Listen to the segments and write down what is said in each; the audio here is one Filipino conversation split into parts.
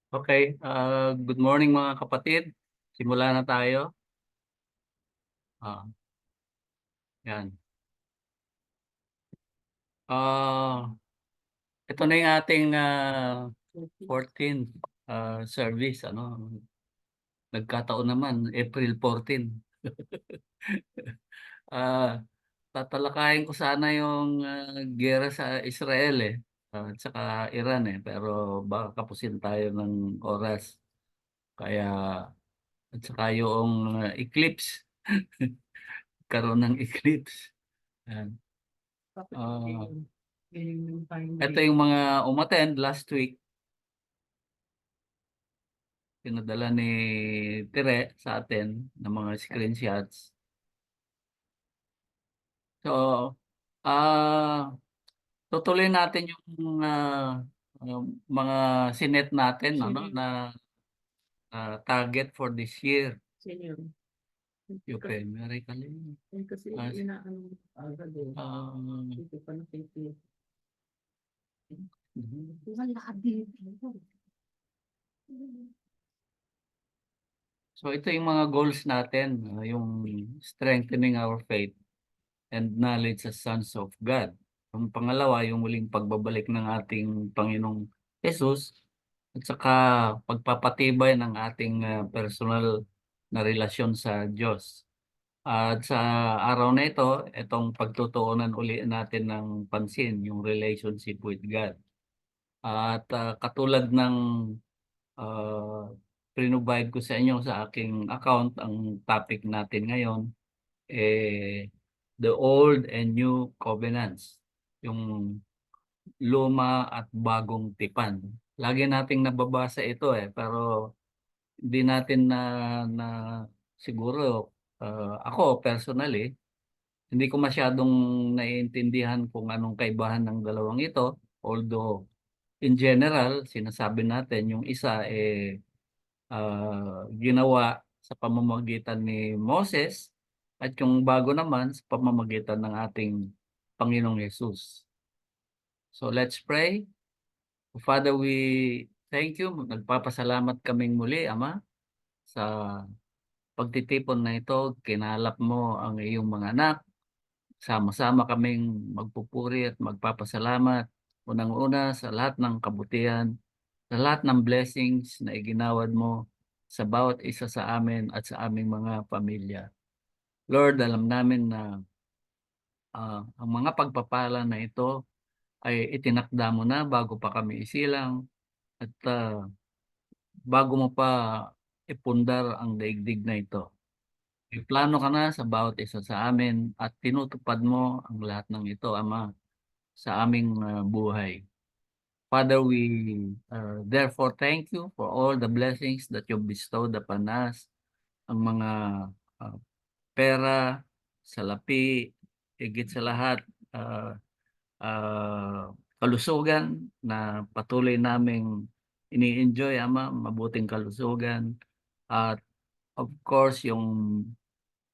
Okay, good morning mga kapatid. Simula na tayo. Ah, yan. Ah, ito na yung ating 14th service. Nagkataon naman, April 14. Ah, tatalakayin ko sana yung giyera sa Israel at saka Iran pero baka kapusin tayo ng oras. Kaya at saka yung eclipse, karoon ng eclipse. Yan. Ah, ito yung mga umattend last week, pinadala ni Tire sa atin ng mga screenshots. So, ah tutuloy natin yung mga sinet natin na target for this year. Yung primary kalina. Kasi Ah, inaano agad ah, Dito pa nakikita. mhm. Wala dito. So ito yung mga goals natin, yung strengthening our faith and knowledge as sons of God. Yung pangalawa, yung muling pagbabalik ng ating Panginoong Jesus at saka pagpapatibay ng ating personal na relasyon sa Diyos. At sa araw na ito, itong pagtutuunan uli natin ng pansin, yung relationship with God. At katulad ng uh, prinobide ko sa inyo sa aking account, ang topic natin ngayon, the old and new covenants, yung luma at bagong tipan. Lagi nating nababasa ito pero hindi natin na siguro ako personally, hindi ko masyadong naiintindihan kung anong kaibahan ng dalawang ito. Although in general, sinasabi natin yung isa ginawa sa pamamagitan ni Moses at yung bago naman sa pamamagitan ng ating Panginoong Yesus. So let's pray. Father, we thank you. Nagpapasalamat kaming muli, Ama, sa pagtitipon na ito. Kinalap mo ang iyong mga anak. Sama-sama kaming magpupuri at magpapasalamat. Unang-una sa lahat ng kabutihan, sa lahat ng blessings na iginawad mo sa bawat isa sa amin at sa aming mga pamilya. Lord, alam namin na ang mga pagpapala na ito ay itinakda mo na bago pa kami isilang at bago mo pa ipundar ang daigdig na ito. May plano ka na sa bawat isa sa amin at tinutupad mo ang lahat ng ito, Ama, sa aming buhay. Father, we therefore thank you for all the blessings that you bestowed upon us, ang mga uh, pera, salapi, higit sa lahat, uh, kalusugan na patuloy naming ini-enjoy, Ama, mabuting kalusugan. At of course, yung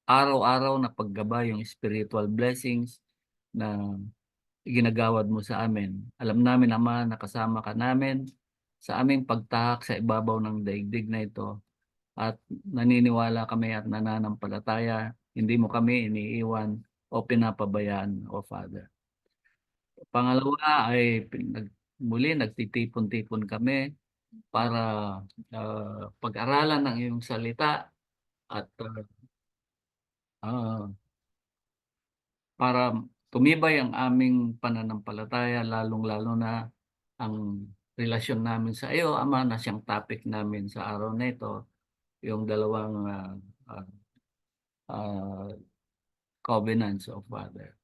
araw-araw na paggabay, yung spiritual blessings na ginagawad mo sa amin. Alam namin, Ama, nakasama ka namin sa aming pagtahak sa ibabaw ng daigdig na ito. At naniniwala kami at nananampalataya, hindi mo kami iniiwan o pinapabayaan, O Father. Pangalawa ay muli nagtitipon-tipon kami para pag-aralan ng iyong salita at ah, para tumibay ang aming pananampalataya, lalong-lalo na ang relasyon namin sa iyo, Ama, na siyang topic namin sa araw na ito, yung dalawang ah, ah, covenants of Father.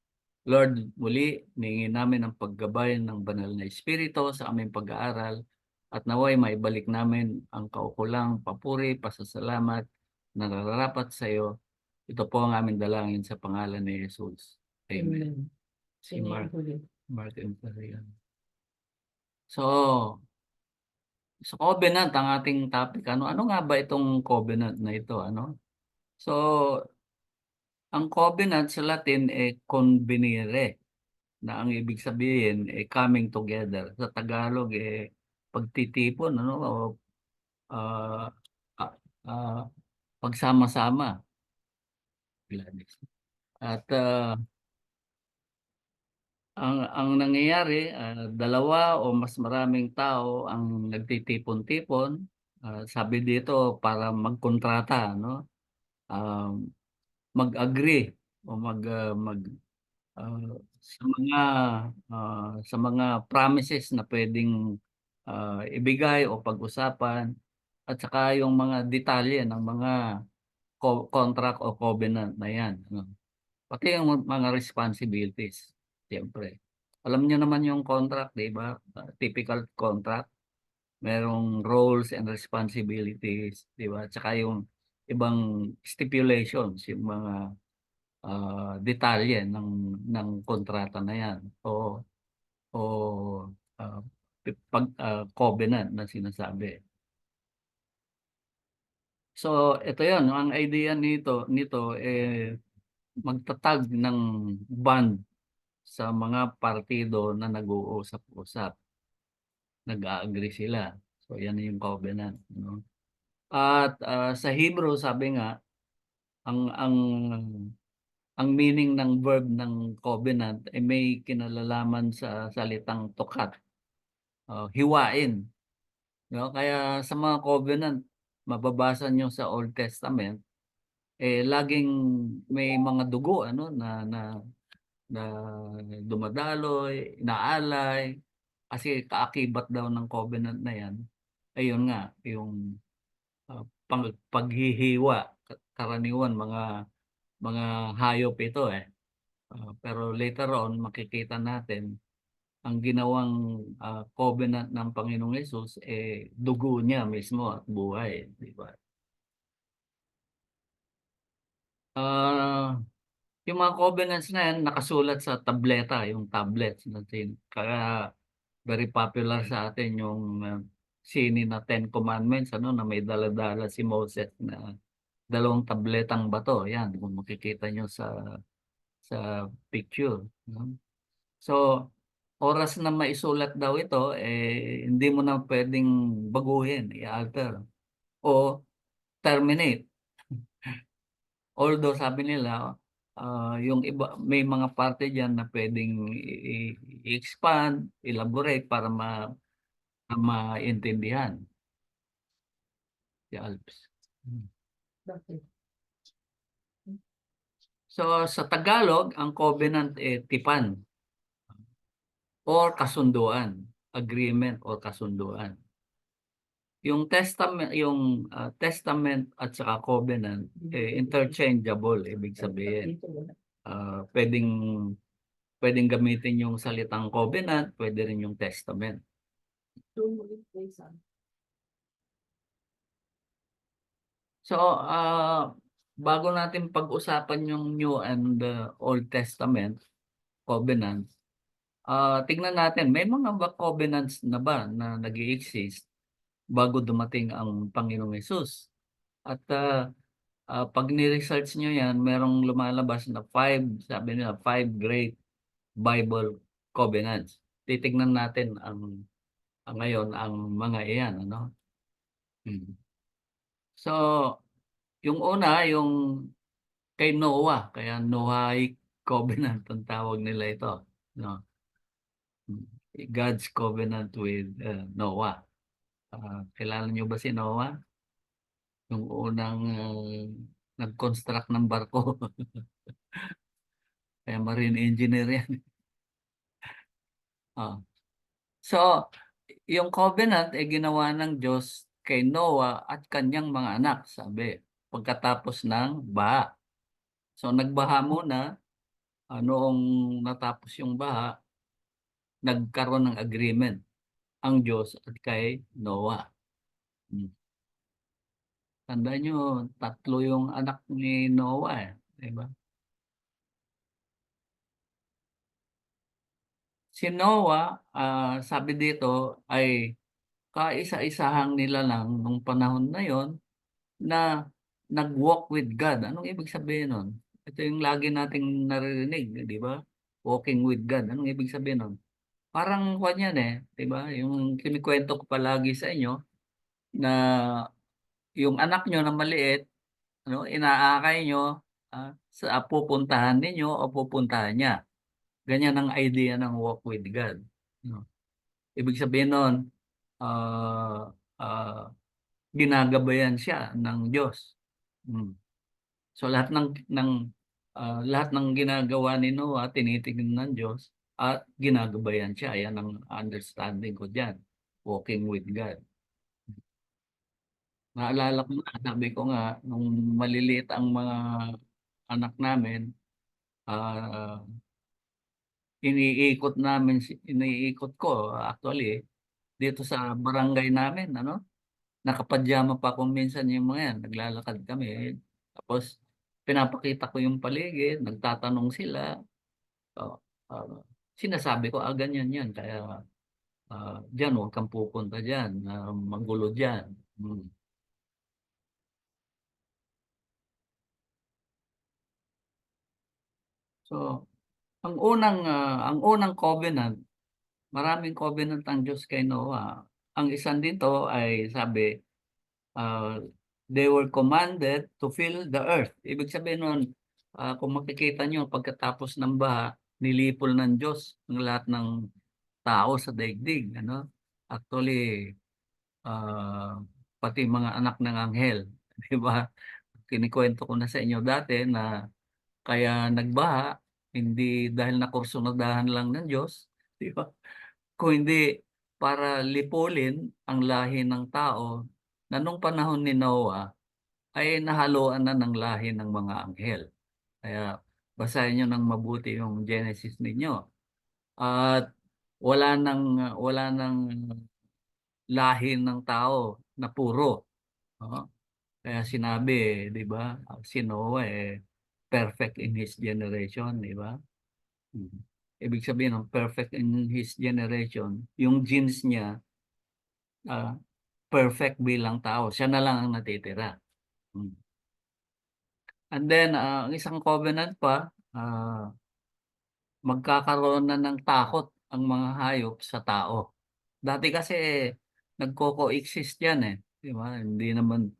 Lord, muli, hiningi namin ang paggabay ng banal na Espiritu sa aming pag-aaral at naway maibalik namin ang kaukulang papuri, pasasalamat na nararapat sa iyo. Ito po ang aming dalangin sa pangalan ni Jesus. Amen. Si Martin Parian. So, sa covenant, ang ating topic, ano nga ba itong covenant na ito? So, ang covenant sa Latin convenire. na ang ibig sabihin coming together. Sa Tagalog pagtitipon, ano, o ah, ah, ah, pagsama-sama. Gladys. At ang nangyayari, dalawa o mas maraming tao ang nagtitipon-tipon, sabi dito para magkontrata, no? Um, mag-agree o ah, sa mga sa mga promises na pwedeng ibigay o pag-usapan, at saka yung mga detalye ng mga contract o covenant na yan, no? Pati yung mga responsibilities, siyempre. Alam niyo naman yung contract, di ba? Typical contract, merong roles and responsibilities, di ba? Tsaka yung ibang stipulations, yung mga detalye ng kontrata na yan o covenant na sinasabi. So, ito yun, ang idea nito magtatag ng bond sa mga partido na nag-uusap-usap, nag-a-agree sila. So, yan yung covenant, no? At sa Hebrew, sabi nga, ang ang ang meaning ng verb ng covenant ay may kinalalaman sa salitang tukat, hiwain, no? Kaya sa mga covenant, mababasa nyo sa Old Testament, laging may mga dugo, ano, na dumadaloy, inaalay, kasi kaakibat daw ng covenant na yan. Ayun nga, yung paghihiwa, karaniwan mga hayop ito pero later on makikita natin ang ginawang covenant ng Panginoong Hesus dugo niya mismo at buhay, di ba? Ah, yung mga covenants na yan nakasulat sa tableta, yung tablets natin. Kaya very popular sa atin yung sini na Ten Commandments, ano, na may dala-dala si Moses na dalawang tabletang bato. Yan, kung makikita nyo sa picture, no? So, oras na maisulat daw ito, hindi mo na pwedeng baguhin, i-alter o terminate. Although sabi nila, yung iba, may mga parte diyan na pwedeng i-expand, elaborate para maintindihan si Alps. Bakit? So sa Tagalog, ang covenant tipan or kasunduan, agreement or kasunduan. Yung testament at saka covenant interchangeable, ibig sabihin. Dito wala. Pwedeng gamitin yung salitang covenant, pwede rin yung testament. Doon mo rin place So, bago natin pag-usapan yung New and Old Testament covenant, tignan natin, may mga covenants na ba na nag-i-exist bago dumating ang Panginoong Hesus? At pag ni-research nyo yan, merong lumalabas na sabi nila, five great Bible covenants. Titignan natin ngayon ang mga iyan, ano? Hmm. So, yung una, yung kay Noah, kaya Noahic covenant ang tawag nila ito, no? Hmm. God's covenant with Noah. Kilala niyo ba si Noah? Yung unang nag-construct ng barko. Kaya marine engineer yan. Ah. So, yung covenant ginawa ng Diyos kay Noah at kanyang mga anak, sabi, pagkatapos ng baha. So, nagbaha muna, noong natapos yung baha, nagkaroon ng agreement ang Diyos at kay Noah. Hmm. Tandaan nyo, tatlo yung anak ni Noah, di ba? Si Noah, sabi dito, ay kaisa-isahang nila lang nung panahon na yon na nag-walk with God. Anong ibig sabihin nun? Ito yung lagi nating naririnig, di ba? walking with God. Anong ibig sabihin nun? Parang kuwan yan eh, 'di ba? Yung kinukuwento ko palagi sa inyo na yung anak niyo na maliit, ano, inaakay niyo, sa pupuntahan ninyo o pupuntahan niya. Ganyan ang idea ng walk with God, 'no? Ibig sabihin nun, ah, ah, ginagabayan siya ng Diyos. Hmm. So lahat ng ginagawa ni Noah tinitingnan ng Diyos at ginagabayan siya, yan ang understanding ko diyan, walking with God. Naalala ko nga, sabi ko nga nung maliliit ang mga anak namin, ah, iniikot ko actually dito sa barangay namin ano, nakapajama pa kung minsan yung mga yan, naglalakad kami. Tapos pinapakita ko yung paligid, nagtatanong sila, oh, sinasabi ko, ganyan yan kaya, diyan huwag kang pupunta diyan, magulo diyan. Hmm. So, ang unang covenant, maraming covenant ang Diyos kay Noah. Ang isa dito ay sabi, uh, they were commanded to fill the earth. Ibig sabihin nun, kung makikita nyo pagkatapos ng baha, nilipol ng Diyos ang lahat ng tao sa daigdig, ano? Actually, ah, pati mga anak ng anghel, 'di ba? Kinukuwento ko na sa inyo dati na kaya nagbaha, hindi dahil nakursunadahan lang ng Diyos, 'di ba? Kung hindi para lipulin ang lahi ng tao na nung panahon ni Noah ay nahaluan na ng lahi ng mga anghel. Kaya basahin niyo ng mabuti yung Genesis ninyo at wala ng lahi ng tao na puro, oo. Kaya sinabi, 'di ba, si Noah, perfect in his generation, 'di ba? Mm. Ibig sabihin ng perfect in his generation, yung genes niya, ah, perfect bilang tao, siya na lang ang natitira. Hmm. And then, ang isang covenant pa, magkakaroon na ng takot ang mga hayop sa tao. Dati kasi nagko-coexist yan, 'di ba? Hindi naman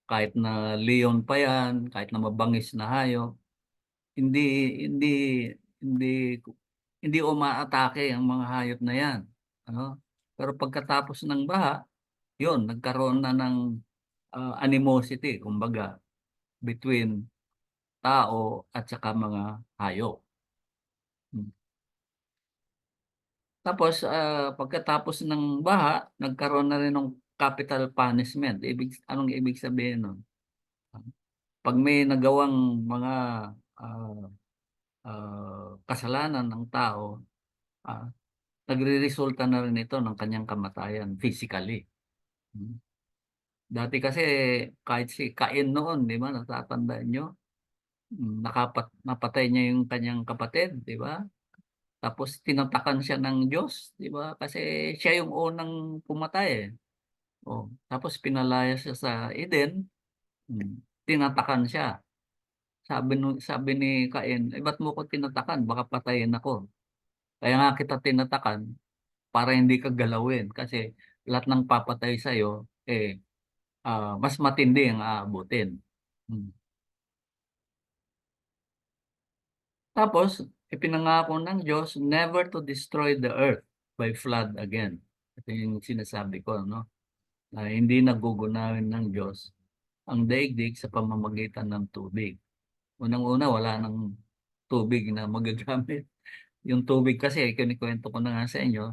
kahit na leon pa yan, kahit na mabangis na hayop, hindi hindi hindi hindi umaatake ang mga hayop na yan, ano. Pero pagkatapos ng baha, yun nagkaroon na ng, animosity kumbaga between tao at saka mga hayop. Hmm. Tapos, pagkatapos ng baha, nagkaroon na rin ng capital punishment. Anong ibig sabihin nun? 'Pag may nagawang mga, ah, kasalanan ng tao, ah, nagreresulta na rin ito ng kanyang kamatayan physically. Hmm. Dati kasi kahit si Cain noon, 'di ba, natatandaan niyo? Napatay niya yung kanyang kapatid, 'di ba? Tapos tinatakan siya ng Diyos, 'di ba? Kasi siya yung unang pumatay, eh. Oh, tapos pinalaya siya sa Eden, tinatakan siya. Sabi ni Cain, "Eh, ba't mo ko tinatakan? Baka patayin ako. Kaya nga kita tinatakan para hindi ka galawin kasi lahat ng papatay sa'yo, mas matindi ang aabutin." Hmm. Tapos ipinangako ng Diyos never to destroy the earth by flood again. Ito yung sinasabi ko 'no, na hindi nagugunawin ng Diyos ang daigdig sa pamamagitan ng tubig. Unang-una wala ng tubig na magagamit. Yung tubig kasi kinukuwento ko na nga sa inyo,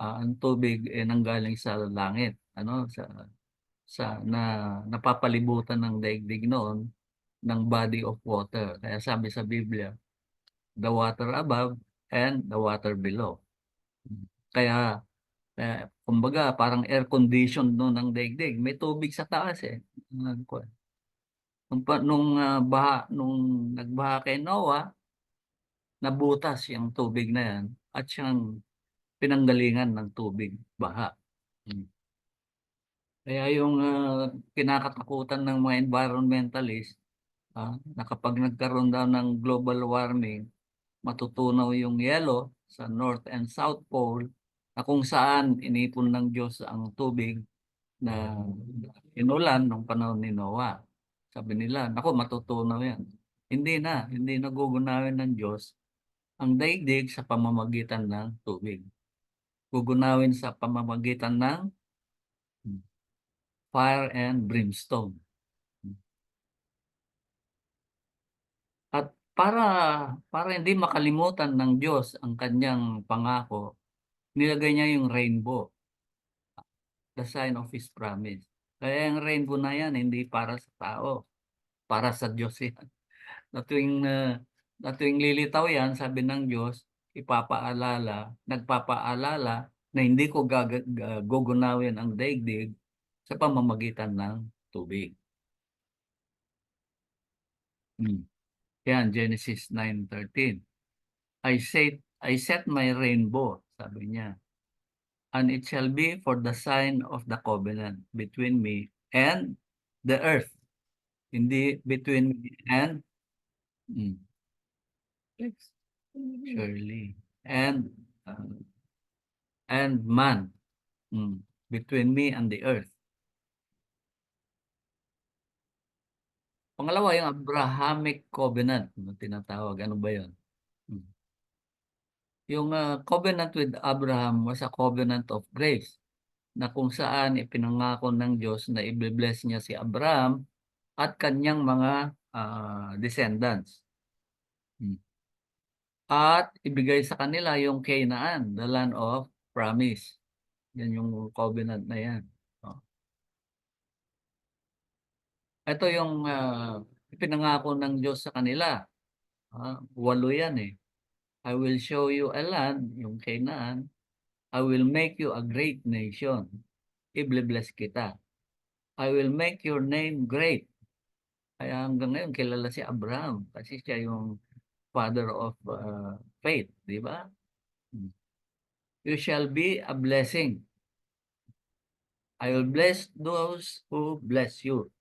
ang tubig, nanggaling sa langit ano, na napapalibutan ng daigdig noon ng body of water. Kaya sabi sa Biblia, "The water above and the water below." Hmm. Kaya kumbaga parang air condition 'no ng daigdig, may tubig sa taas, kuwan. Nung nagbaha kay Noah, nabutas yang tubig na yan at siyang pinanggalingan ng tubig baha. Hmm. Kaya yung, kinakatakutan ng mga environmentalist, na kapag nagkaroon daw ng global warming, matutunaw yung yelo sa North and South Pole na kung saan inipon ng Diyos ang tubig na inulan nung panahon ni Noah. Sabi nila, naku, matutunaw yan. Hindi na gugunawin ng Diyos ang daigdig sa pamamagitan ng tubig. Gugunawin sa pamamagitan ng fire and brimstone. At para hindi makalimutan ng Diyos ang kanyang pangako, nilagay niya yung rainbow, the sign of His promise. Kaya yung rainbow na yan, hindi para sa tao, para sa Diyos yan. Na tuwing lilitaw yan, sabi ng Diyos, nagpapaalala na hindi ko gugunawin ang daigdig sa pamamagitan ng tubig. Yan, Genesis 9:13. I set my rainbow, sabi niya, and it shall be for the sign of the covenant between me and the earth. Hindi between me and surely and man, between me and the earth. Pangalawa, yung Abrahamic covenant, tinatawag. Ano ba yun? Yung covenant with Abraham was a covenant of grace na kung saan ipinangako ng Diyos na i-bless niya si Abraham at kanyang mga descendants. At ibigay sa kanila yung Canaan, the land of promise. Yan yung covenant na yan. Ito yung ipinangako ng Diyos sa kanila. 8 yan eh. I will show you a land, yung Canaan. I will make you a great nation. I-bless kita. I will make your name great. Kaya hanggang ngayon kilala si Abraham kasi siya yung father of faith, di ba? You shall be a blessing. I will bless those who bless you.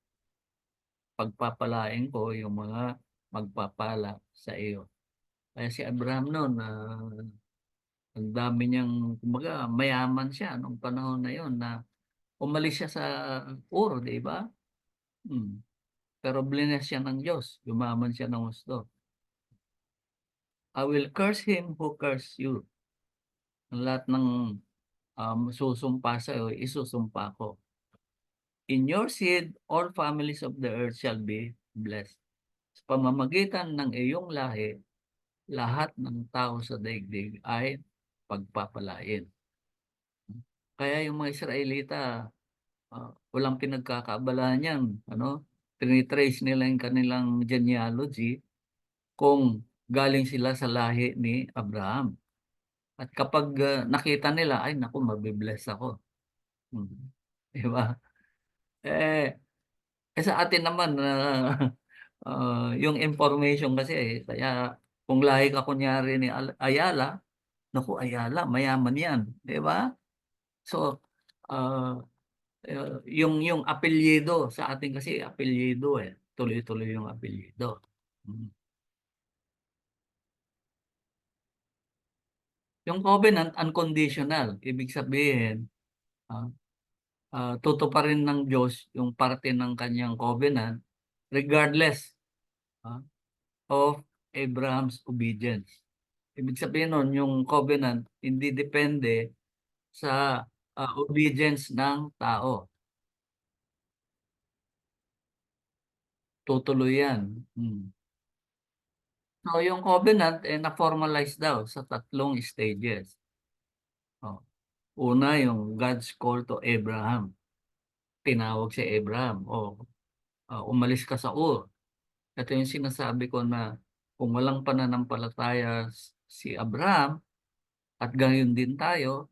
Pagpapalain ko yung mga magpapala sa iyo. Kaya si Abraham noon, ang dami niyang, kumbaga, mayaman siya nung panahon na yon na umalis siya sa Ur, di ba? Pero blines siya ng Diyos, yumaman siya ng gusto. I will curse him who curse you. Ang lahat ng susumpa sa iyo, isusumpa ko. In your seed, all families of the earth shall be blessed. Sa pamamagitan ng iyong lahi, lahat ng tao sa daigdig ay pagpapalain. Kaya yung mga Israelita, walang pinagkakaabalahan yan. Tinitrace nila yung kanilang genealogy kung galing sila sa lahi ni Abraham. At kapag nakita nila, ay naku, mabibless ako. Diba? Sa atin naman, yung information kasi, kaya kung lahi ka kunyari ni Ayala, naku, Ayala, mayaman yan. Diba? So, yung apelyido, sa atin kasi apelyido eh. Tuloy-tuloy yung apelyido. Yung covenant, unconditional. Ibig sabihin, tutuparin ng Diyos yung parte ng kanyang covenant regardless of Abraham's obedience. Ibig sabihin nun, yung covenant, hindi depende sa obedience ng tao. Tutuloy yan. So, yung covenant, na-formalize daw sa 3 stages. Una, yung God's call to Abraham. Tinawag si Abraham, umalis ka sa Ur. Ito yung sinasabi ko na kung walang pananampalataya si Abraham at gayon din tayo,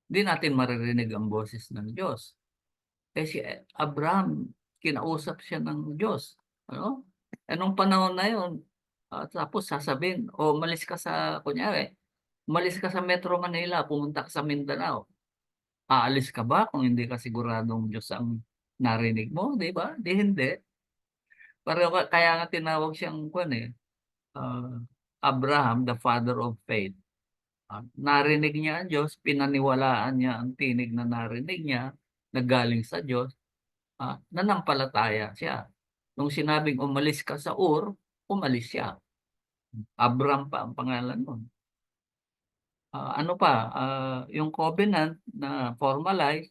hindi natin maririnig ang boses ng Diyos. Kasi Abraham, kinausap siya ng Diyos. Anong panahon na yun? Tapos sasabihin, umalis ka sa Metro Manila, pumunta ka sa Mindanao. Aalis ka ba kung hindi ka siguradong Diyos ang narinig mo, di ba? Hindi. Kaya nga tinawag siyang Abraham, the father of faith. Narinig niya ang Diyos, pinaniwalaan niya ang tinig na narinig niya na galing sa Diyos, nanampalataya siya. Nung sinabing umalis ka sa Ur, umalis siya. Abram pa ang pangalan nun. Ano pa, yung covenant na formalized,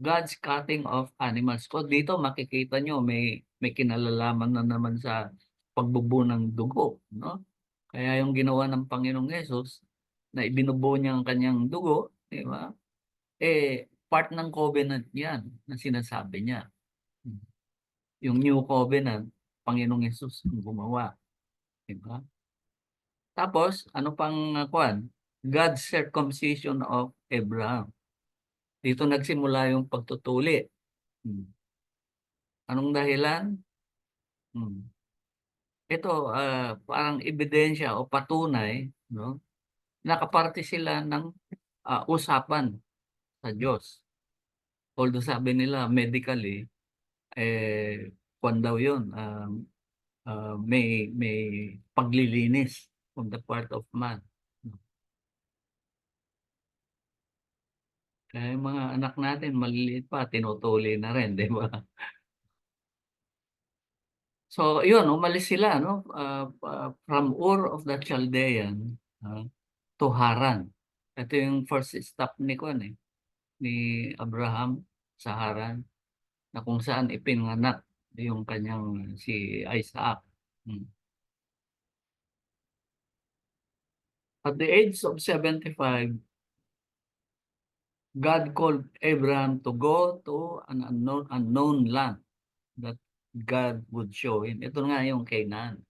God's cutting of animals. So dito makikita nyo may kinalalaman na naman sa pagbubo ng dugo, no? Kaya yung ginawa ng Panginoong Hesus na ibinubuo niya ang kanyang dugo, di ba? Part ng covenant 'yan na sinasabi niya. Yung new covenant, Panginoong Hesus ang gumawa, di ba? Tapos ano pang kuwan? God's circumcision of Abraham. Dito nagsimula yung pagtutuli. Hmm. Anong dahilan? Hmm. Ito, parang ebidensya o patunay, no? Nakaparte sila ng usapan sa Diyos. Although sabi nila medically, kwan daw yun, may paglilinis on the part of man. Kaya yung mga anak natin, maliliit pa, tinutuli na rin, di ba? So, yun, umalis sila, no? From Ur of the Chaldean to Haran. Ito yung first stop ni Kwan, ni Abraham sa Haran, na kung saan ipinanganak yung kanyang si Isaac. At the age of 75, God called Abraham to go to an unknown land that God would show him. Ito nga yung Canaan.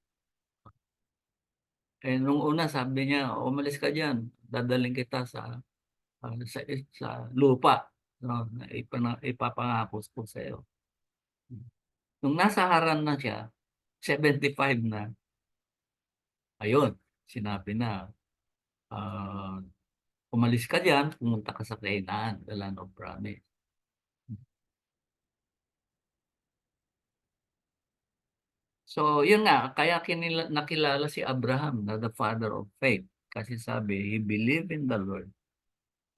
Nung una sabi niya, umalis ka diyan, dadalhin kita sa lupa, no, na ipapangako ko sa iyo. Nung nasa Haran na siya, 75 na, ayun, sinabi na, ah, umalis ka diyan, pumunta ka sa Canaan, the land of promise. So, yun nga, kaya nakilala si Abraham na the father of faith. Kasi sabi, he believed in the Lord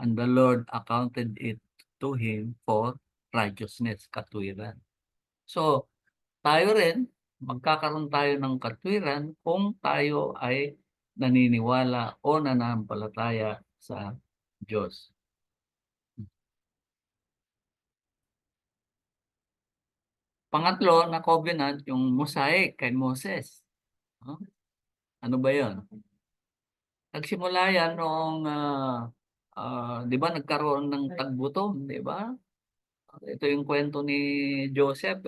and the Lord accounted it to him for righteousness, katwiran. So, tayo rin, magkakaroon tayo ng katwiran kung tayo ay naniniwala o nananampalataya sa Diyos. Pangatlo na covenant, yung Mosaic kay Moses. Ano ba yun? Nagsimula yan noong, 'di ba nagkaroon ng taggutom, 'di ba? Ito yung kwento ni Joseph,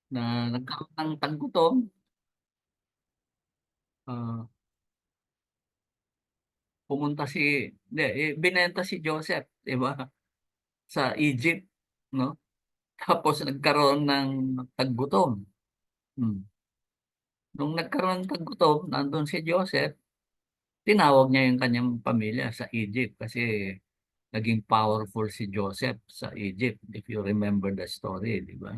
na nagkaroon ng taggutom, ah, pumunta hindi, binenta si Joseph, 'di ba? Sa Egypt, no? Tapos nagkaroon ng taggutom. Hmm. Nung nagkaroon ng taggutom, nandun si Joseph, tinawag niya yung kanyang pamilya sa Egypt kasi naging powerful si Joseph sa Egypt, if you remember the story, di ba?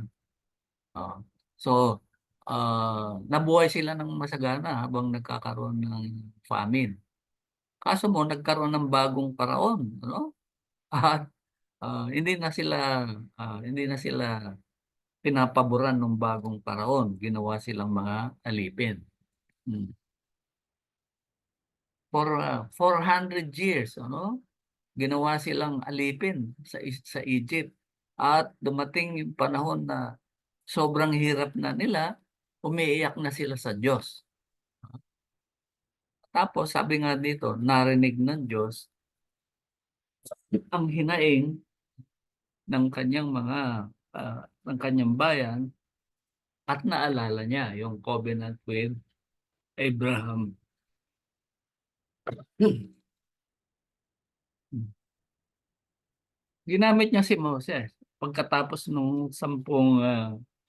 Ah, so, nabuhay sila ng masagana habang nagkakaroon ng famine. Kaso mo, nagkaroon ng bagong paraon, ano? At hindi na sila pinapaboran ng bagong paraon. Ginawa silang mga alipin. Hmm. For 400 years, ano? Ginawa silang alipin sa Egypt. At dumating yung panahon na sobrang hirap na nila, umiiyak na sila sa Diyos. Tapos sabi nga dito, narinig ng Diyos ang hinaing ng kanyang ng kanyang bayan at naalala niya yung covenant with Abraham. Ginamit niya si Moses pagkatapos nung 10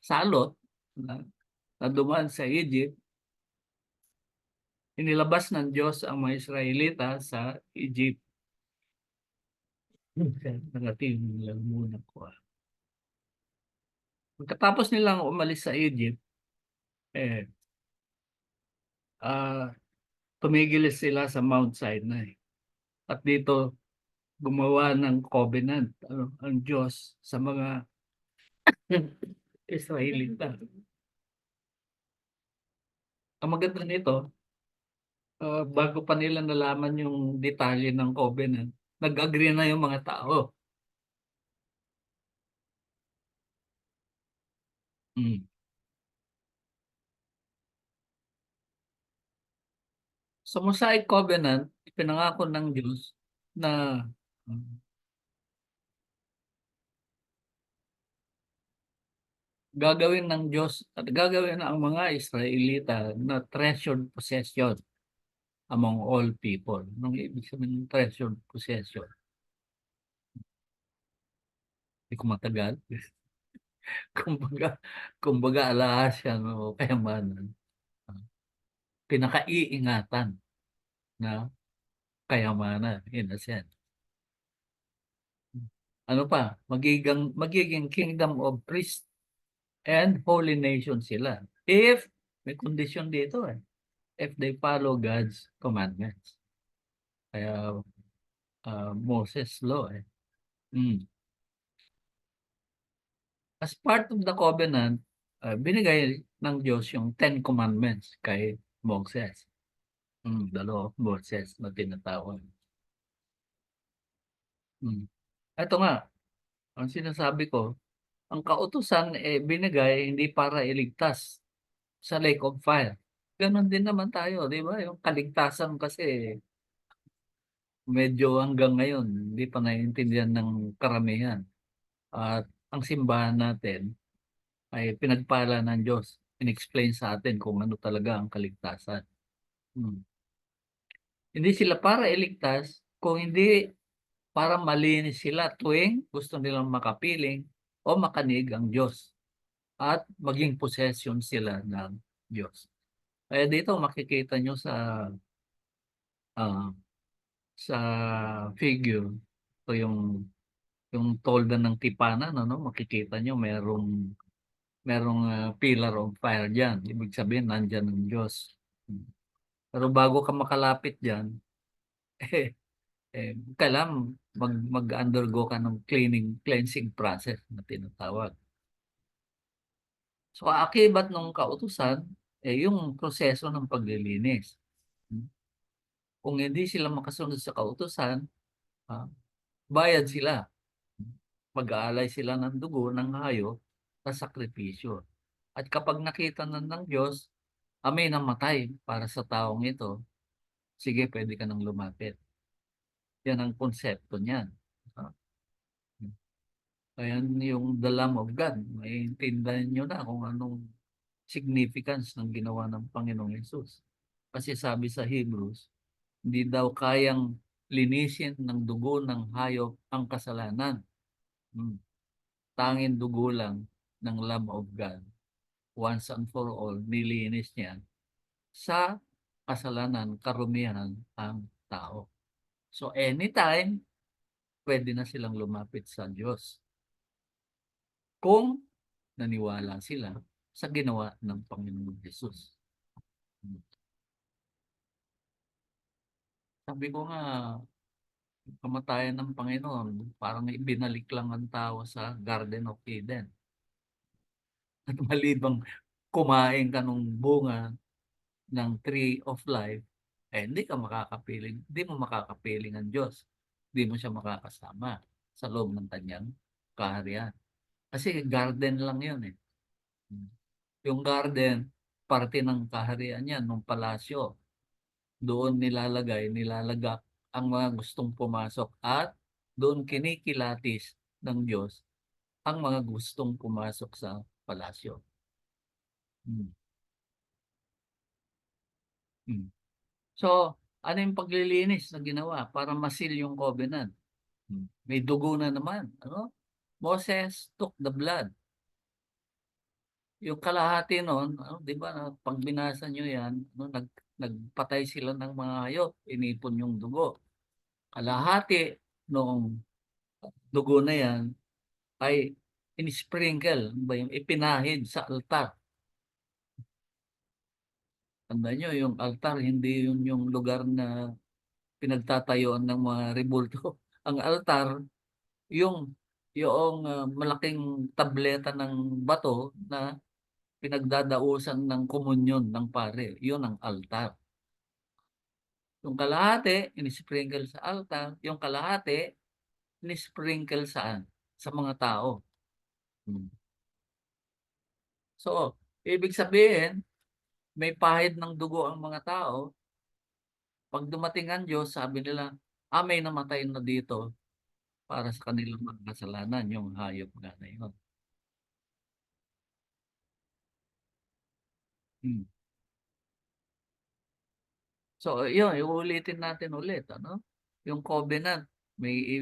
salot na, na dumaan sa Egypt. Inilabas ng Diyos ang mga Israelita sa Egypt. Nangating lang muna ko. Pagkatapos nilang umalis sa Egypt, eh, tumigil sila sa Mount Sinai. At dito, gumawa ng covenant, ang Diyos sa mga Israelita. Ang maganda nito, bago pa nila nalaman yung detalye ng covenant, nag-agree na yung mga tao. Mm. Sa Mosaic Covenant, ipinangako ng Diyos na gagawin ng Diyos at gagawin ang mga Israelita na treasured possession among all people. Anong ibig sabihin ng treasured possession? Hindi ko matagal. Kumbaga, kumbaga alahas yan o kayamanan. Ah, Pinakaiingatan na kayamanan in a sense. Ano pa? Magiging kingdom of priests and holy nation sila. If, may condition dito if they follow God's commandments. Kaya Moses law Mm. As part of the covenant, binigay ng Diyos yung Ten Commandments kay Moses. The law of Moses na tinatawag. Mm. Ito nga, ang sinasabi ko, ang kautusan binigay hindi para iligtas sa lake of fire. Ganon din naman tayo, di ba? Yung kaligtasan kasi medyo hanggang ngayon hindi pa naiintindihan ng karamihan. At ang simbahan natin ay pinagpala ng Diyos. In-explain sa atin kung ano talaga ang kaligtasan. Hmm. Hindi sila para iligtas, kung hindi para malinis sila tuwing gusto nilang makapiling o makanig ang Diyos at maging possession sila ng Diyos. Kaya dito makikita nyo ah, sa figure o yung tolda ng tipanan, ano, makikita nyo merong pillar of fire diyan. Ibig sabihin nandiyan ang Diyos. Pero bago ka makalapit diyan, eh, kailangan mag-undergo ka ng cleansing process na tinatawag. So akibat ng kautusan yung proseso ng paglilinis. Kung hindi sila makasunod sa kautusan, ah, bayad sila. Mag-aalay sila ng dugo ng hayop sa sakripisyo. At kapag nakita ng Diyos, may namatay para sa taong ito, sige, pwede ka nang lumapit. Yan ang konsepto niyan. Ah, Kaya yung the Lamb of God, maintindihan nyo na kung anong significance ng ginawa ng Panginoong Yesus. Kasi sabi sa Hebrews, hindi daw kayang linisin ng dugo ng hayop ang kasalanan. Hmm. Tanging dugo lang ng Lamb of God. Once and for all, nilinis niya sa kasalanan, karumihan ang tao. So anytime, pwede na silang lumapit sa Diyos kung naniwala sila sa ginawa ng Panginoong Jesus. Sabi ko nga, kamatayan ng Panginoon, parang ibinalik lang ang tao sa Garden of Eden. At malibang kumain ka ng bunga ng Tree of Life, hindi mo makakapiling ang Diyos. Hindi mo siya makakasama sa loob ng kanyang kaharian. Kasi garden lang yun Yung garden, parte ng kaharian yan, ng palasyo. Doon nilalagak ang mga gustong pumasok at doon kinikilatis ng Diyos ang mga gustong pumasok sa palasyo. Hmm. Hmm. So, ano yung paglilinis na ginawa para masil yung covenant? May dugo na naman. Ano? Moses took the blood. Yung kalahati noon, di ba, pag binasa nyo yan, nagpatay sila ng mga hayop, inipon yung dugo. Kalahati noong dugo na yan ay in-sprinkle, ba yung ipinahid sa altar. Tandaan nyo, yung altar, hindi yun yung lugar na pinagtatayuan ng mga rebulto. Ang altar, yung malaking tableta ng bato na pinagdadausan ng komunyon ng pare. Yun ang altar. Yung kalahati, inisprinkle sa altar. Yung kalahati, inisprinkle saan? Sa mga tao. Hmm. So, ibig sabihin, may pahid ng dugo ang mga tao. Pag dumating ang Diyos, sabi nila, may namatay na dito para sa kanilang mga kasalanan, yung hayop nga na yun. Hmm. So, yun, iulitin natin ulit, ano? Yung covenant, may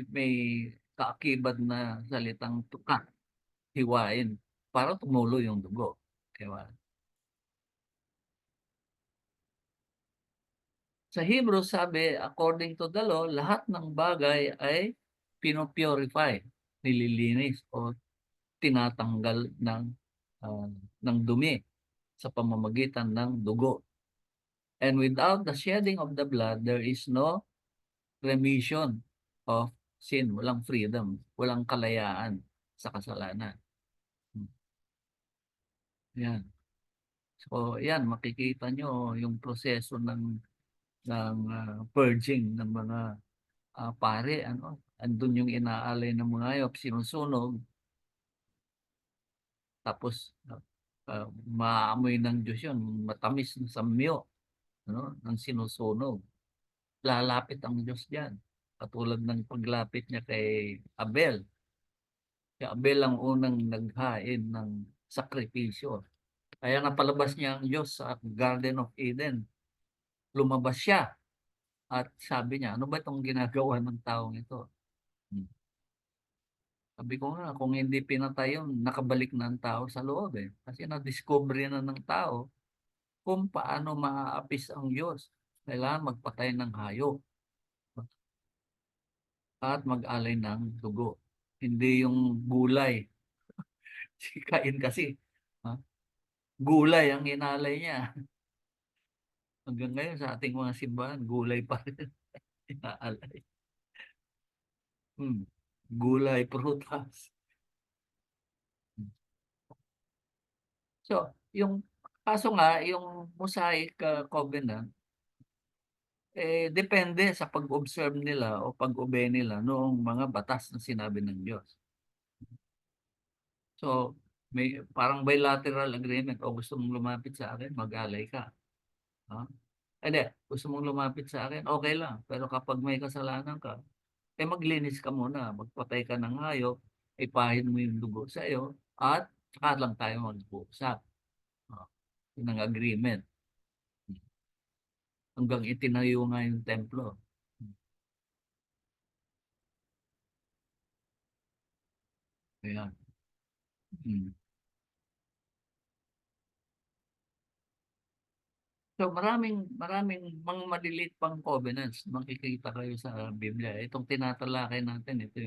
kaakibad na salitang tuka, hiwain, para tumulo yung dugo. Diba? Sa Hebrew sabi, according to the law, lahat ng bagay ay pinopurify, nililinis o tinatanggal ah, ng dumi sa pamamagitan ng dugo. And without the shedding of the blood, there is no remission of sin. Walang freedom, walang kalayaan sa kasalanan. Yan. So, yan, makikita nyo yung proseso ng purging ng mga pare, ano, andun yung inaalay ng mga hayop, sinusunog, tapos maamoy ng Diyos yun, matamis na samyo, ano, ng sinusunog. Lalapit ang Diyos diyan. Katulad ng paglapit niya kay Abel. Si Abel ang unang naghain ng sakripisyo. Kaya napalabas niya ang Diyos sa Garden of Eden. Lumabas siya at sabi niya, ano ba itong ginagawa ng taong ito? Hmm. Sabi ko nga, kung hindi pinatay yun, nakabalik na ang tao sa loob eh. Kasi na-discover na ng tao kung paano maaapis ang Diyos. Kailangan magpatay ng hayop at mag-alay ng dugo. Hindi yung gulay. Si Cain kasi, ha? Gulay ang inalay niya. Hanggang ngayon sa ating mga simbahan, gulay pa rin inaalay. Hmm. Gulay, prutas. So, yung kaso nga, yung Mosaic Covenant, depende sa pag-observe nila o pag-obey nila noong mga batas na sinabi ng Diyos. So, may parang bilateral agreement o gusto mong lumapit sa akin, mag-alay ka. Ha? Hindi, gusto mong lumapit sa akin, okay lang. Pero kapag may kasalanan ka, maglinis ka muna, magpatay ka ng hayop, ipahid mo yung dugo sa iyo, at saka lang tayo mag-uusap. Ah, yun ang agreement. Hanggang itinayo nga yung templo. Ayan. Hmm. So maraming maraming mga maliliit pang covenants makikita kayo sa Biblia. Itong tinatalakay natin, ah ito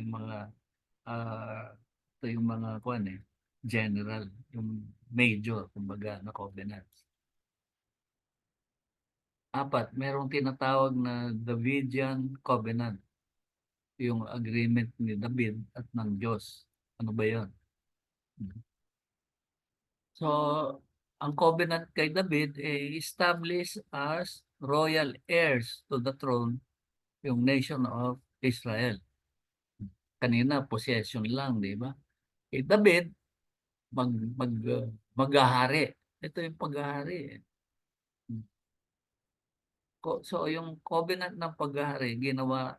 yung mga kuan general, yung major kumbaga na covenants. Apat, merong tinatawag na Davidian Covenant, yung agreement ni David at ng Diyos. Ano ba 'yon? So, ang covenant kay David established as royal heirs to the throne yung nation of Israel. Kanina, possession lang, di ba? David, mag, mag, maghahari. Ito yung paghahari. So, yung covenant ng paghahari, ginawa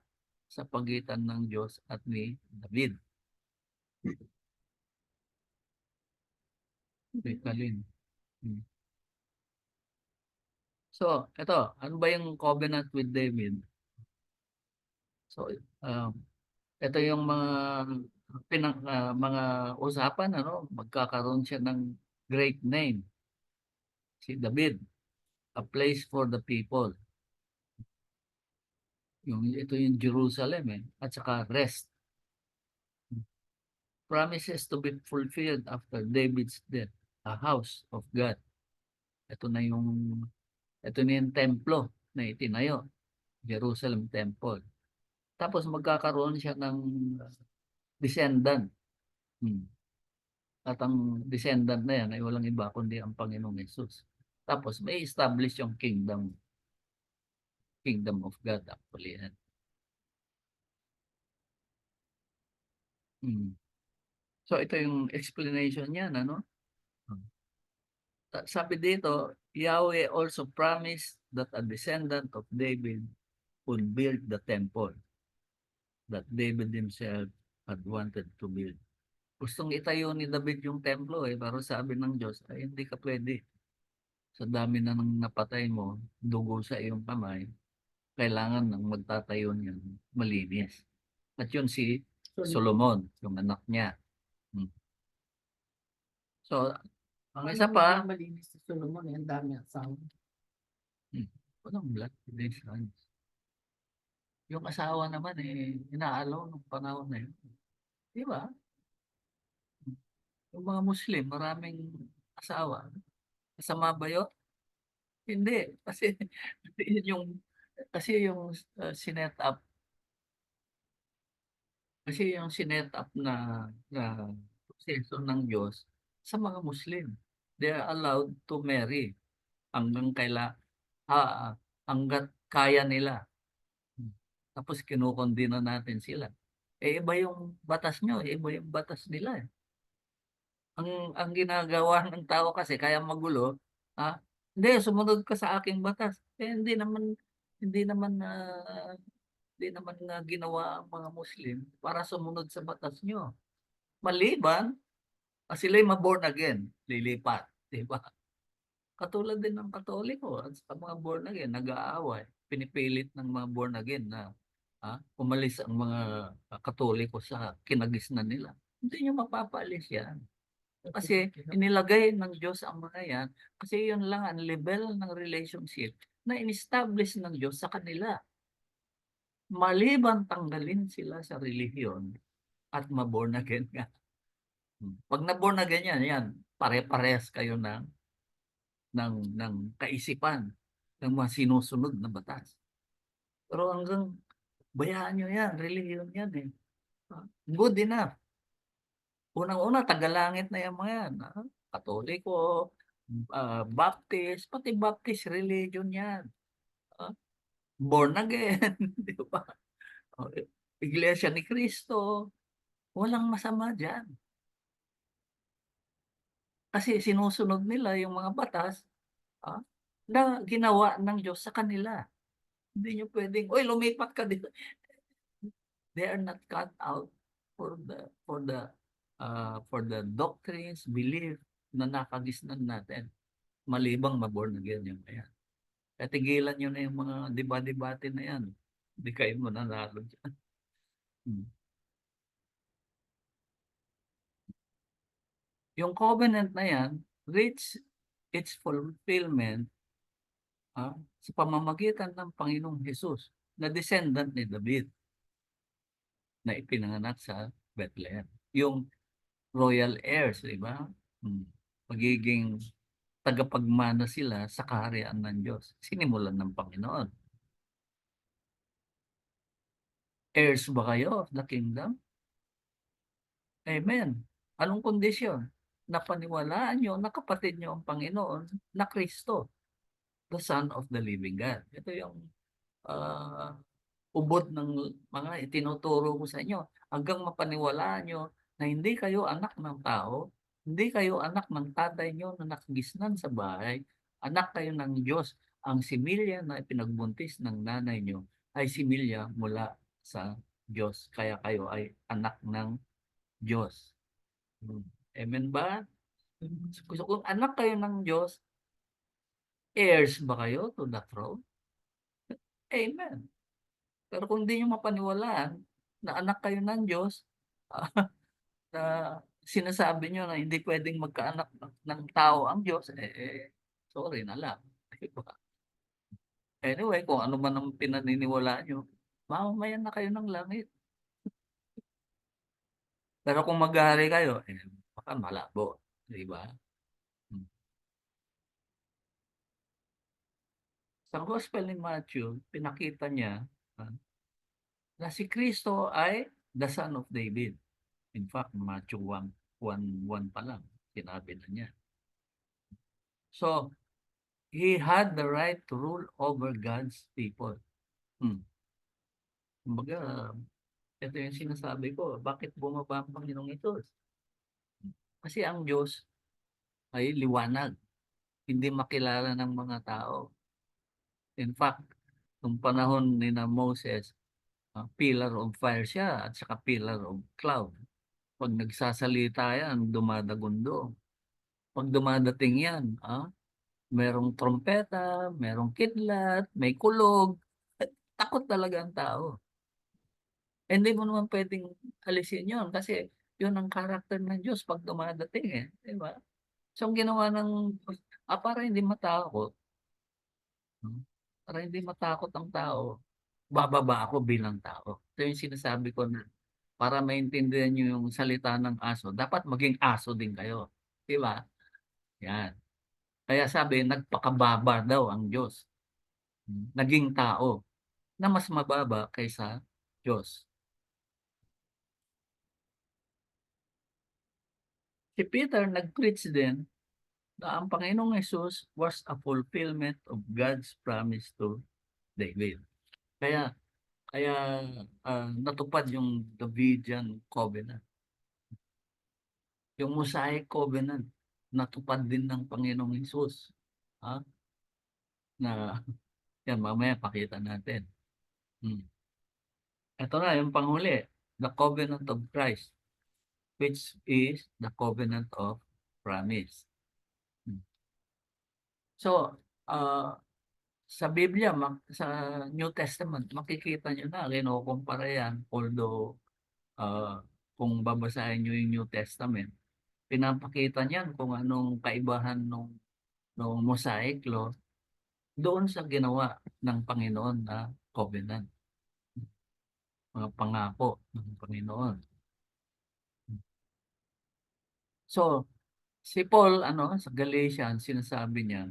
sa pagitan ng Diyos at ni David. Kalin. Hmm. So, ito, ano ba yung covenant with David? So, ito yung mga usapan, ano, magkakaroon siya ng great name, si David, a place for the people. Ito yung Jerusalem at saka rest. Promises to be fulfilled after David's death, a house of God. Ito na yung Ito na yung templo na itinayo, Jerusalem Temple. Tapos magkakaroon siya ng descendant. Hmm. At ang descendant na yan ay walang iba kundi ang Panginoong Yesus. Tapos may establish yung kingdom of God actually. Yan. Hmm. So ito yung explanation niya, ano? Sabi dito, Yahweh also promised that a descendant of David would build the temple that David himself had wanted to build. Gustong itayo ni David yung templo pero sabi ng Diyos, ay hindi ka pwede. Sa dami na nang napatay mo, dugo sa iyong kamay, kailangan ng magtatayo niyan malinis. At yun si Solomon, yung anak niya. Hmm. So, ang isa pa, malinis si Solomon, ang dami asawa. walang blood relations. Yung asawa naman inaalaw nung panahon na yun. Di ba? Yung mga Muslim, maraming asawa. Masama ba yun? Hindi. Kasi yun yung sinet up sinet up na proseso ng Diyos sa mga Muslim. They are allowed to marry hanggang hanggat kaya nila. Tapos kinukondina natin sila. Iba yung batas nyo, iba yung batas nila. Ang ginagawa ng tao kasi kaya magulo, hindi, sumunod ka sa aking batas. Hindi naman nga ginawa ang mga Muslim para sumunod sa batas nyo. Maliban, sila'y ma-born again, lilipat. Diba? Katulad din ng Katoliko at sa mga born again, nag-aaway. Pinipilit ng mga born again na umalis ang mga Katoliko sa kinagisnan nila. Hindi nyo mapapaalis yan. Kasi inilagay ng Diyos ang mga yan kasi yun lang ang level ng relationship na in-establish ng Diyos sa kanila. Maliban tanggalin sila sa relihiyon at ma-born again nga. Pag na-born again yan, pare-parehas kayo ng kaisipan ng mga sinusunod na batas. Pero hanggang bayaan nyo yan, relihiyon yan eh. Good enough. Unang-una, tagalangit na yan mga yan. Katoliko, Baptist, pati Baptist religion yan. Born again, di ba? Iglesia ni Cristo, walang masama dyan. Kasi sinusunod nila yung mga batas na ginawa ng Diyos sa kanila. Hindi nyo pwedeng, oy, lumipat ka dito. They are not cut out for the doctrines, belief na nakagisnan natin. Malibang maborn again yung yan. Kaya tigilan nyo na yung mga debate na yan. Hindi kayo mananalo dyan. Yung covenant na yan, reach its fulfillment sa pamamagitan ng Panginoong Hesus na descendant ni David na ipinanganak sa Bethlehem. Yung royal heirs, di ba? Magiging tagapagmana sila sa kaharian ng Diyos. Sinimulan ng Panginoon. Heirs ba kayo of the kingdom? Amen. Anong kondisyon? Napaniwalaan nyo na kapatid nyo ang Panginoon na Kristo, the Son of the Living God. Ito yung ubod ng mga itinuturo ko sa inyo. Hanggang mapaniwalaan nyo na hindi kayo anak ng tao, hindi kayo anak ng tatay nyo na nakagisnan sa bahay, anak kayo ng Diyos. Ang similya na ipinagbuntis ng nanay nyo ay similya mula sa Diyos. Kaya kayo ay anak ng Diyos. Amen ba? So, kung anak kayo ng Diyos, heirs ba kayo to the throne? Amen. Pero kung hindi nyo mapaniwalaan na anak kayo ng Diyos, na sinasabi nyo na hindi pwedeng magkaanak ng tao ang Diyos, sorry na lang. Diba? Anyway, kung ano man ang pinaniniwalaan nyo, mamamayan na kayo ng langit. Pero kung maghahari kayo, baka malabo. Diba? Sa Gospel ni Matthew, pinakita niya ah, na si Kristo ay the Son of David. In fact, Matthew 1:1 pa lang, sinabi na niya. So, he had the right to rule over God's people. Kumbaga, ito yung sinasabi ko, bakit bumaba ang Panginoong Hesus? Kasi ang Diyos ay liwanag, hindi makilala ng mga tao. In fact, nung panahon ni na Moses, pillar of fire siya at saka pillar of cloud. Pag nagsasalita yan, dumadagundo. Pag dumadating yan, merong trompeta, merong kidlat, may kulog. Takot talaga ang tao. Hindi mo naman pwedeng alisin yun kasi yun ang karakter ng Diyos pag dumadating eh. Di ba? So, ang ginawa ng para hindi matakot, para hindi matakot ang tao, bababa ako bilang tao. Ito yung sinasabi ko na para maintindihan nyo yung salita ng aso, dapat maging aso din kayo. Di ba? Yan. Kaya sabi, nagpakababa daw ang Diyos. Naging tao na mas mababa kaysa Diyos. Si Peter nag-preach din na ang Panginoong Hesus was a fulfillment of God's promise to David. Kaya kaya natupad yung Davidian Covenant. Yung Mosaic Covenant, natupad din ng Panginoong Hesus. Ha? Na yan, mamaya pakita natin. Ito na, yung panghuli, the Covenant of Christ, which is the Covenant of Promise. So, sa Biblia, sa New Testament, makikita nyo na, kinukumpara yan. Although, kung babasahin nyo yung New Testament, pinapakita niyan kung anong kaibahan nung Mosaic Law doon sa ginawa ng Panginoon na covenant, mga pangako ng Panginoon. So, si Paul, sa Galatians, sinasabi niya,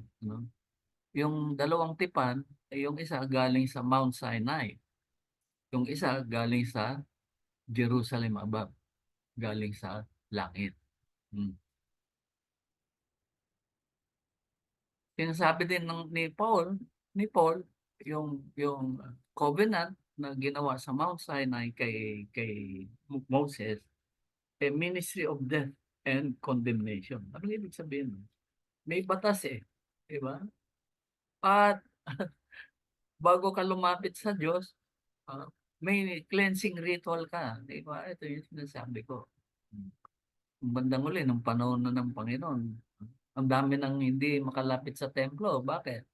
yung dalawang tipan, yung isa galing sa Mount Sinai, yung isa galing sa Jerusalem above, galing sa langit. Sinasabi din ni Paul, yung covenant na ginawa sa Mount Sinai kay Moses, a ministry of death and condemnation. Ano ibig sabihin? May batas eh, di ba? At bago ka lumapit sa Diyos, may cleansing ritual ka, di ba? Ito yung sinasabi ko. Ang bandang uli, nung panahon na ng Panginoon, ang dami nang hindi makalapit sa templo. Bakit?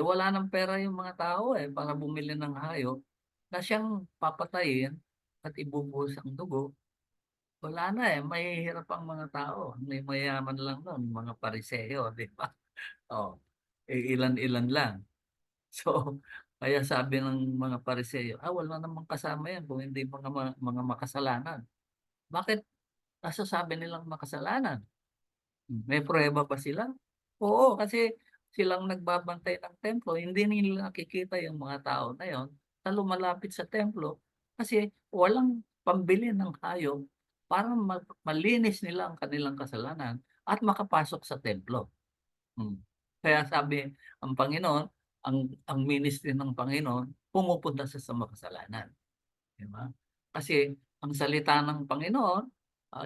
Wala ng pera yung mga tao para bumili ng hayop na siyang papatayin at ibubuhos ang dugo. Wala na mahihirap ang mga tao. May mayaman lang nun, mga pariseo, di ba? Oh, ilan-ilan lang. So, kaya sabi ng mga pariseo, wala namang kasama yan kung hindi mga makasalanan. Bakit nasasabi nilang makasalanan? May pruweba ba sila? Oo, kasi silang nagbabantay ng templo, hindi nila nakikita yung mga tao na yon na lumalapit sa templo kasi walang pambili ng hayop para malinis nila ang kanilang kasalanan at makapasok sa templo. Kaya sabi ang Panginoon, ang ministry ng Panginoon pumupunta sa makasalanan. Di ba? Kasi ang salita ng Panginoon,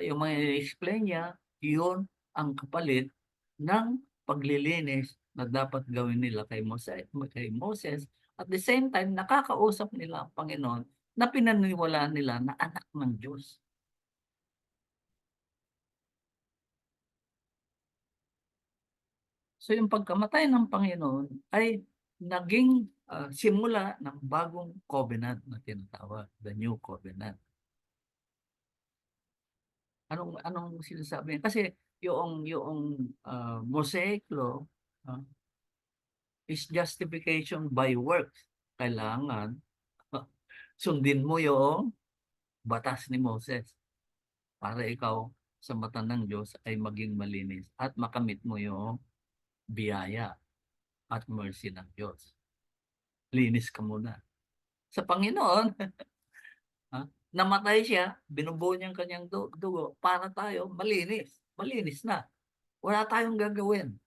yung mga i-explain niya, yun ang kapalit ng paglilinis na dapat gawin nila kay Moses. At the same time, nakakausap nila ang Panginoon na pinaniniwalaan nila na anak ng Diyos. So yung pagkamatay ng Panginoon ay naging simula ng bagong covenant na tinatawag, the new covenant. Anong sinasabi? Kasi yung Mosaic law is justification by works. Kailangan sundin mo yung batas ni Moses para ikaw sa mata ng Diyos ay maging malinis at makamit mo yung biyaya. at mercy ng Diyos. Linis ka muna. Sa Panginoon, ha, namatay siya, binubuo niya ang kanyang dugo para tayo malinis. Malinis na. Wala tayong gagawin.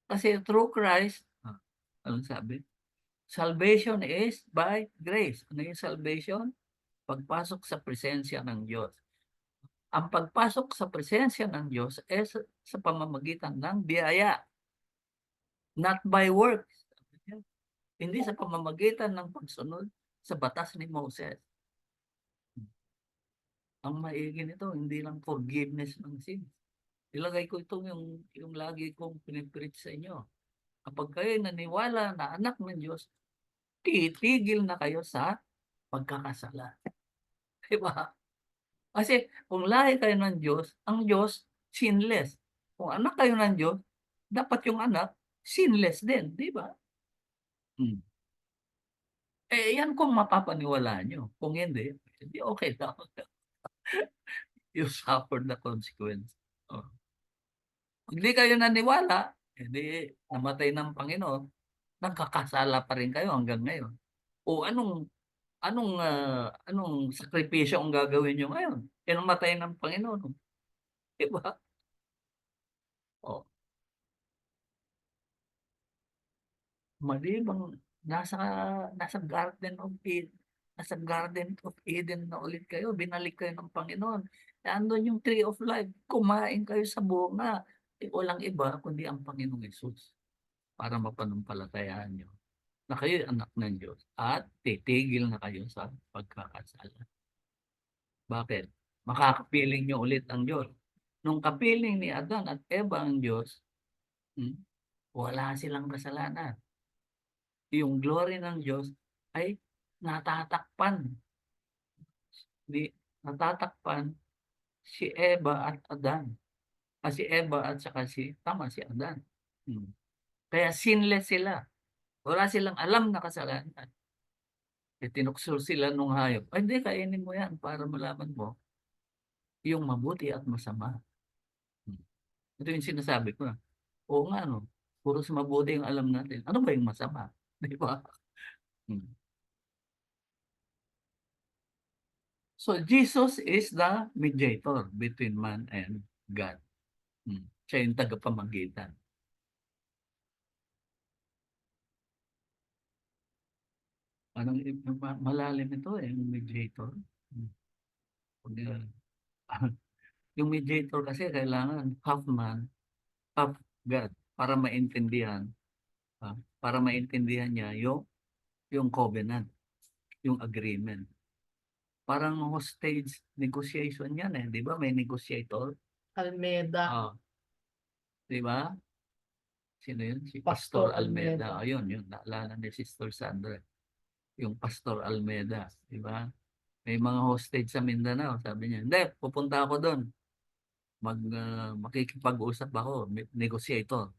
Kasi through Christ, anong sabi? Salvation is by grace. Ano yung salvation? Pagpasok sa presensya ng Diyos. Ang pagpasok sa presensya ng Diyos ay sa pamamagitan ng biyaya, not by works. Hindi sa pamamagitan ng pagsunod sa batas ni Moses. Ang maigi nito, hindi lang forgiveness ng sin. Ilagay ko ito yung lagi kong pinipreach sa inyo. Kapag kayo naniwala na anak ng Diyos, titigil na kayo sa pagkakasala. Diba? Kasi kung lahi kayo ng Diyos, ang Diyos, sinless. Kung anak kayo ng Diyos, dapat yung anak, sinless din. Diba? Hmm. Eh, yan kung mapapaniwalaan nyo. Kung hindi okay lang. You suffer the consequence. Oh. Kung hindi kayo naniwala, hindi namatay ng Panginoon, nagkakasala pa rin kayo hanggang ngayon. O anong sakripisyo ang gagawin nyo ngayon? Namatay ng Panginoon. Diba? O, malibang nasa nasa Garden of Eden, nasa Garden of Eden na ulit kayo, binalik kayo ng Panginoon. Andun yung tree of life, kumain kayo sa bunga. Walang iba kundi ang Panginoong Hesus para mapanampalatayaan nyo na kayo anak ng Diyos at titigil na kayo sa pagkakasala. Bakit? Makakapiling nyo ulit ang Diyos. Nung kapiling ni Adan at Eva ang Diyos, wala silang kasalanan. Yung glory ng Diyos ay natatakpan. Natatakpan si Eva at Adan. Si Eva at saka si Adan. Kaya sinless sila. Wala silang alam na kasalanan. Tinukso sila nung hayop. Ay, hindi, kainin mo yan para malaman mo yung mabuti at masama. Ito yung sinasabi ko na. Oo nga, no? Puro sa mabuti yung alam natin. Ano ba yung masama? Di ba? Hmm. So, Jesus is the mediator between man and God. Siya yung tagapamagitan. Parang malalim ito yung mediator. Yung mediator kasi kailangan half man, half God para maintindihan. Para maintindihan niya yung covenant, yung agreement. Parang hostage negotiation yan eh. Di ba? May negotiator. Almeda. Di ba? Sino yun? Si Pastor Pastor Almeda. Almeda. Ayun, yun. Naalala ni Sister Sandra. Yung Pastor Almeda. Di ba? May mga hostage sa Mindanao. Sabi niya, hindi, pupunta ako doon. Makikipag-usap ako. Negotiator.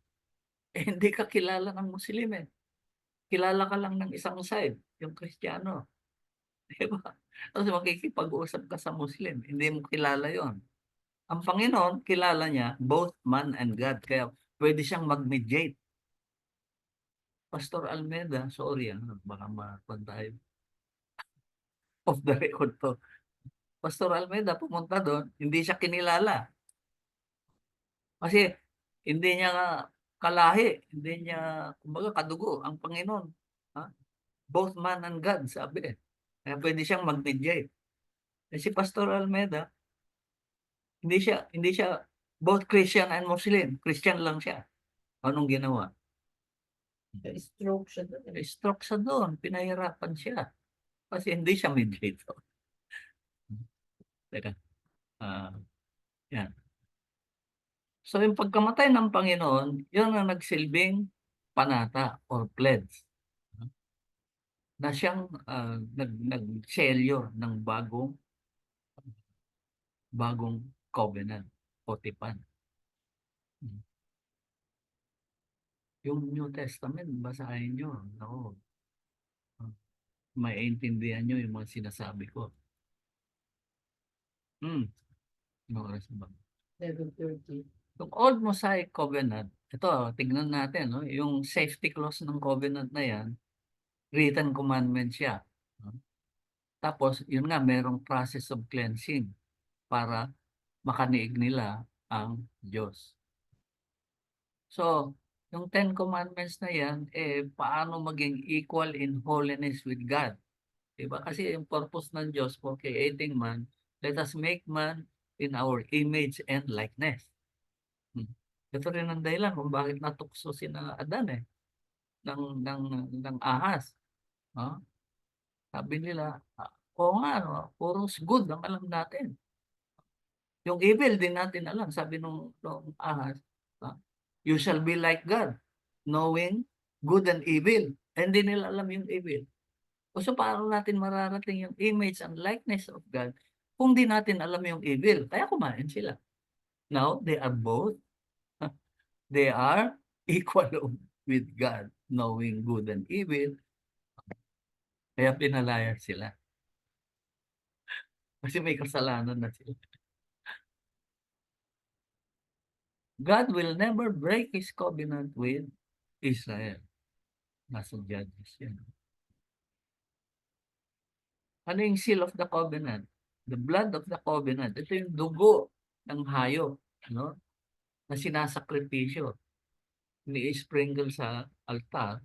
Eh, hindi ka kilala ng Muslim eh. Kilala ka lang ng isang side, yung Kristiyano. Di ba? Tapos makikipag-usap ka sa Muslim. Hindi mo kilala yon. Ang Panginoon, kilala niya both man and God. Kaya pwede siyang mag-mediate. Pastor Almeda, sorry, baka makuha tayo off the record to. Pastor Almeda, pumunta doon, hindi siya kinilala. Kasi hindi niya kalahi, hindi niya, kumbaga, kadugo ang Panginoon. Ha? Both man and God, sabi. Kaya pwede siyang mag-mediate. Si Pastor Almeda, hindi siya both Christian and Muslim. Christian lang siya. Anong ginawa? Stroke siya doon. Stroke sa doon. Pinahirapan siya. Kasi hindi siya mediator. Teka. Yan. So yung pagkamatay ng Panginoon, yun ang nagsilbing panata or pledge. Na siyang nag-selyo ng bagong covenant o tipan. Yung New Testament, basahin nyo. Ako, maiintindihan nyo yung mga sinasabi ko. Ano oras ba? 7:30. Yung Old Mosaic Covenant, ito tignan natin 'no, yung safety clause ng covenant na 'yan, written commandment siya, 'no. Tapos yun nga merong process of cleansing para makaniig nila ang Diyos. So, yung Ten Commandments na 'yan, paano maging equal in holiness with God, 'di ba? Kasi yung purpose ng Diyos for creating man, "Let us make man in our image and likeness." Hmm. Ito rin ang dahilan kung bakit natukso sina Adan, ng ahas, 'no? Sabi nila, oo nga 'no, puros good ang alam natin. Yung evil di natin alam sabi nung ahas, ah, "You shall be like God, knowing good and evil." Hindi nila alam yung evil. So paano natin mararating yung image and likeness of God kung di natin alam yung evil? Kaya kumain sila. Now they are both, they are equal with God, knowing good and evil, kaya pinalaya sila. Kasi may kasalanan na sila. God will never break His covenant with Israel. Nasa Judges yan. Ano yung seal of the covenant? The blood of the covenant. Ito yung dugo ng hayop, no? Na sinasakripisyo, ini-sprinkle sa altar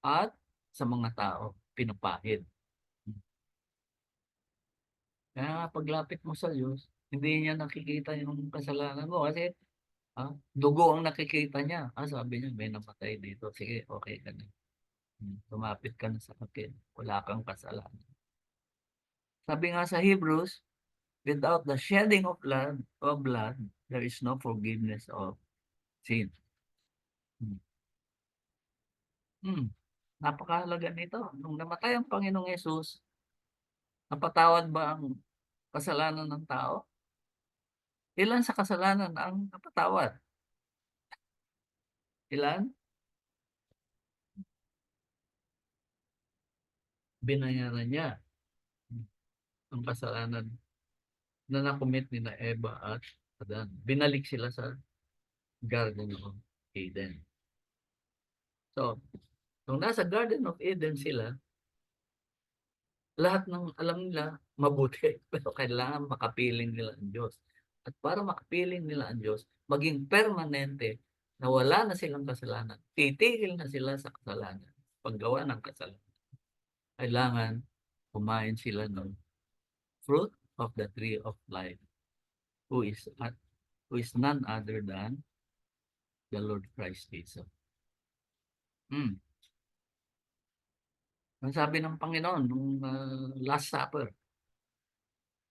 at sa mga tao, pinapahid. Kaya nga paglapit mo sa Diyos, hindi niya nakikita yung kasalanan mo kasi dugo ang nakikita niya. Sabi niya, may namatay dito. Sige, okay ka na. Lumapit ka na sa akin. Wala kang kasalanan. Sabi nga sa Hebrews, without the shedding of blood, there is no forgiveness of sin. Hmm. Hmm. Napakahalaga nito. Nung namatay ang Panginoong Yesus, napatawad ba ang kasalanan ng tao? Ilan sa kasalanan ang napatawad? Ilan? Binayaran niya ang kasalanan na nakomit ni na Eva at Adan. Binalik sila sa Garden of Eden. So, nung nasa Garden of Eden sila, lahat ng alam nila mabuti, pero kailangan makapiling nila ang Diyos. At para makapiling nila ang Diyos, maging permanente na wala na silang kasalanan, titigil na sila sa kasalanan, paggawa ng kasalanan. Kailangan kumain sila ng fruit of the tree of life, who is none other than the Lord Christ Jesus. Hmm. Ang sabi ng Panginoon nung Last Supper,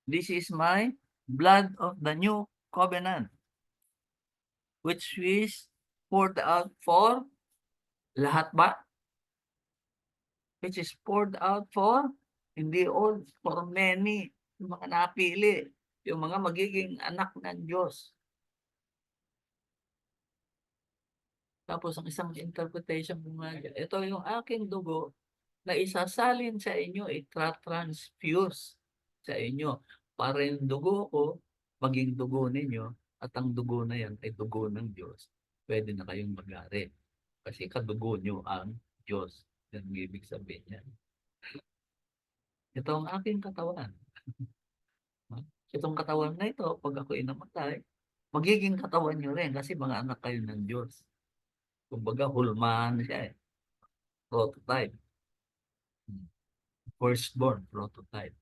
"This is my blood of the new covenant, which is poured out for" lahat ba? "Which is poured out for," hindi all, "for many," yung mga napili, yung mga magiging anak ng Diyos. Tapos ang isang interpretation ko nga diyan, "Ito yung aking dugo na isasalin sa inyo, itra-transfuse sa inyo, para yung dugo ko maging dugo ninyo at ang dugo na yan ay dugo ng Diyos. Pwede na kayong mag-ari kasi kadugo nyo ang Diyos." Yan ang ibig sabihin niyan. "Ito ang aking katawan." Itong katawan na ito, pag ako'y namatay, magiging katawan niyo rin kasi mga anak kayo ng Diyos. Kumbaga hulmahan siya, prototype. Firstborn, prototype.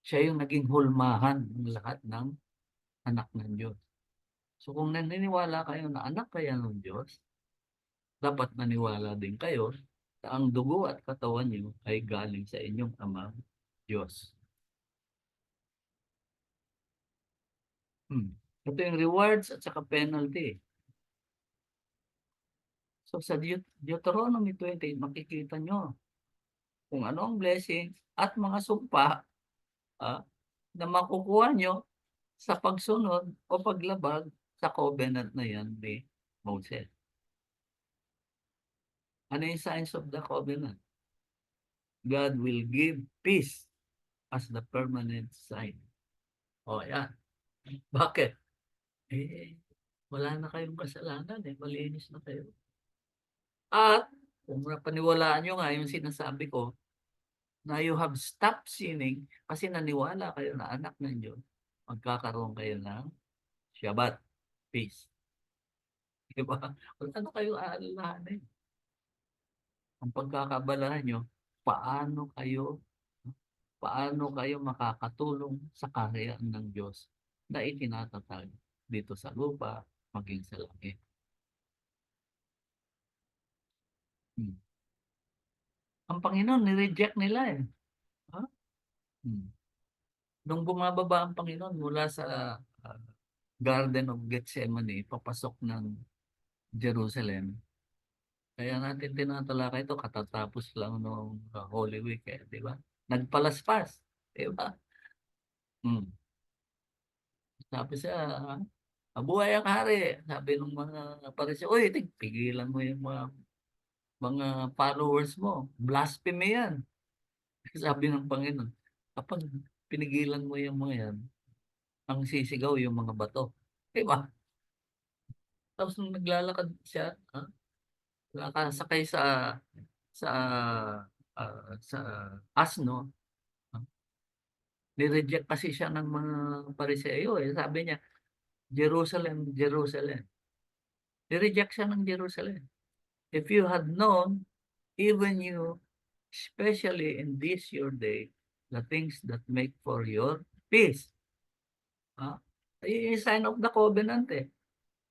Siya yung naging hulmahan ng lahat ng anak ng Diyos. So kung naniniwala kayo na anak kayo ng Diyos, dapat naniwala din kayo na ang dugo at katawan niyo ay galing sa inyong Amang Diyos. Ito yung rewards at saka penalty. So sa Deuteronomy 20, makikita nyo kung ano ang blessing at mga sumpa ah, na makukuha nyo sa pagsunod o paglabag sa covenant na yan ni Moses. Ano yung signs of the covenant? God will give peace as the permanent sign. O yan. Bakit? Wala na kayong kasalanan eh, malinis na kayo. At kung napaniwalaan nyo nga yung sinasabi ko, na you have stopped sinning kasi naniwala kayo na anak ng Diyos, magkakaroon kayo ng Shabbat, peace. Diba? Wala na kayong aalalahanin. Ang pagkakabalahan nyo, paano kayo makakatulong sa kaharian ng Diyos na itinatatag dito sa lupa, maging sa langit. Hmm. Ang Panginoon, nireject nila eh. Ha? Hmm. Nung bumababa ang Panginoon mula sa ah, Garden of Gethsemane, papasok ng Jerusalem. Kaya natin tinatalakay ito, katatapos lang nung Holy Week eh, di ba? Nagpalaspas, di ba? Hmm. Sabi siya, mabuhay ang hari. Sabi ng mga Pariseo, uy, pigilan mo yung mga followers mo. Blasphemy yan. Sabi ng Panginoon, kapag pinigilan mo yung mga yan, ang sisigaw yung mga bato. Diba? Tapos nung naglalakad siya, nakasakay sa sa asno, ah, nireject kasi siya ng mga Pariseo eh. Sabi niya, Jerusalem, Jerusalem. Nireject siya ng Jerusalem. If you had known, even you, especially in this your day, the things that make for your peace. Ah, yung sign of the covenant eh.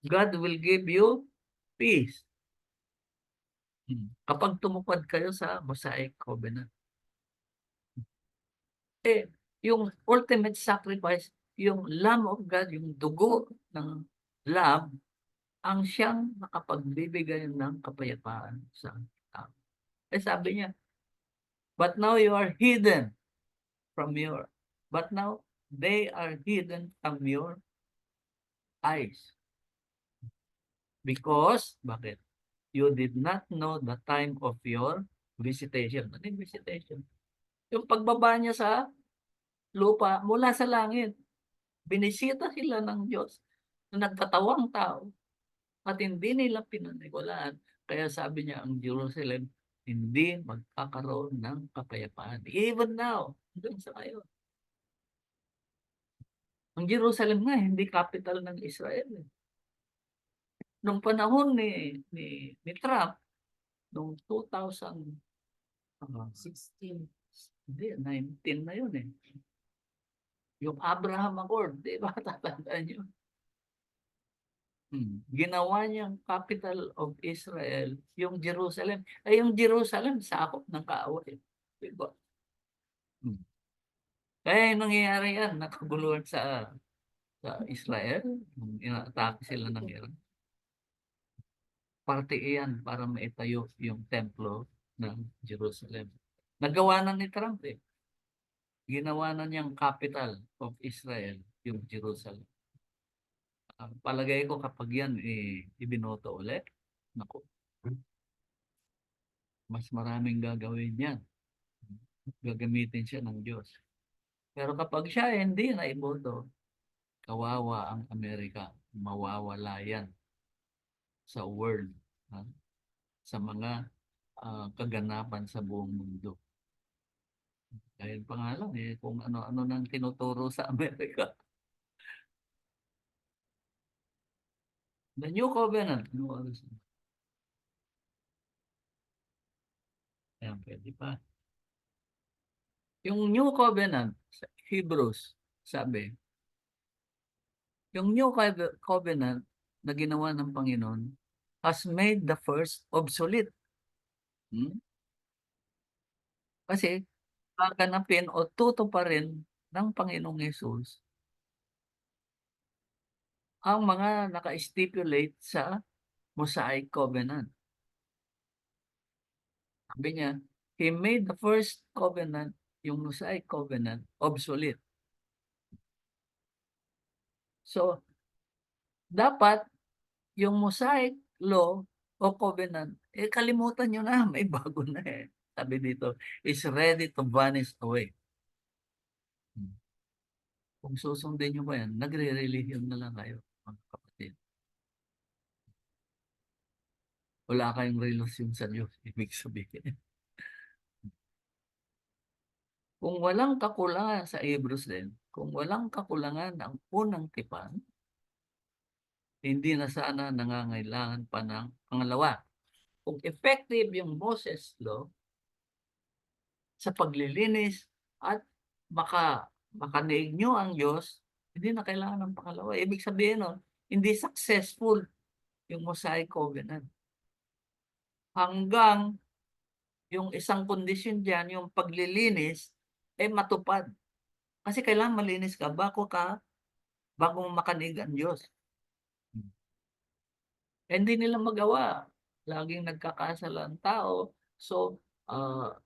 God will give you peace. Kapag tumupad kayo sa Mosaic Covenant. Eh, yung ultimate sacrifice, yung Lamb of God, yung dugo ng Lamb, ang siyang nakapagbibigay ng kapayapaan sa tao. Eh sabi niya, but now you are hidden from your, but now they are hidden from your eyes. Because, bakit? You did not know the time of your visitation. Ano yung visitation? Yung pagbaba niya sa lupa mula sa langit. Binisita sila ng Diyos na nagkatawang tao at hindi nila pinaniwalaan. Kaya sabi niya ang Jerusalem hindi magkakaroon ng kapayapaan. Even now, hanggang sa ngayon. Ang Jerusalem nga hindi capital ng Israel. Nung panahon ni Trump, noong 2016, hindi, 19 na yun eh. Yung Abraham Accord, di ba? Tatandaan nyo? Ginawa niyang capital of Israel, yung Jerusalem. Ay, yung Jerusalem, sakop ng kaaway. Di ba? Hmm. Kaya yung nangyayari yan, nakaguluhan sa Israel, nung inaatake sila ng Iran. Parte iyan para maitayo yung templo ng Jerusalem. Nagawa na ni Trump eh. Ginawa na niyang capital of Israel, yung Jerusalem. Palagay ko kapag yan ibinoto ulit, naku, mas maraming gagawin yan. Gagamitin siya ng Diyos. Pero kapag siya hindi na iboto, kawawa ang Amerika. Mawawala yan sa world. Ha? Sa mga kaganapan sa buong mundo. Dahil pa nga lang kung ano-ano nang tinuturo sa Amerika. The New Covenant. Ayan, pwede pa. Yung New Covenant, sa Hebrews, sabi, yung New Covenant na ginawa ng Panginoon has made the first obsolete. Kasi gaganapin o tutuparin ng Panginoong Hesus ang mga naka-stipulate sa Mosaic Covenant. Sabi niya, He made the first covenant, yung Mosaic Covenant, obsolete. So, dapat yung Mosaic Law o Covenant, kalimutan nyo na, may bago na eh. Sabi dito, is ready to vanish away. Kung susundin nyo ba yan, nagre-religion na lang kayo, mga kapatid. wala kayong relasyon sa Diyos. Ibig sabihin. Kung walang kakulangan sa Hebrews din, kung walang kakulangan ang unang tipan, hindi na sana nangangailangan pa ng pangalawa. Kung effective yung Moses Law sa paglilinis at makaniig nyo ang Diyos, hindi na kailangan ng pangalawa. Ibig sabihin nun, hindi successful yung Mosaic Covenant. Hanggang yung isang kondisyon dyan, yung paglilinis, matupad. Kasi kailangan malinis ka bago mo makaniig ang Diyos. Hindi nila magawa. Laging nagkakasala ang tao. So,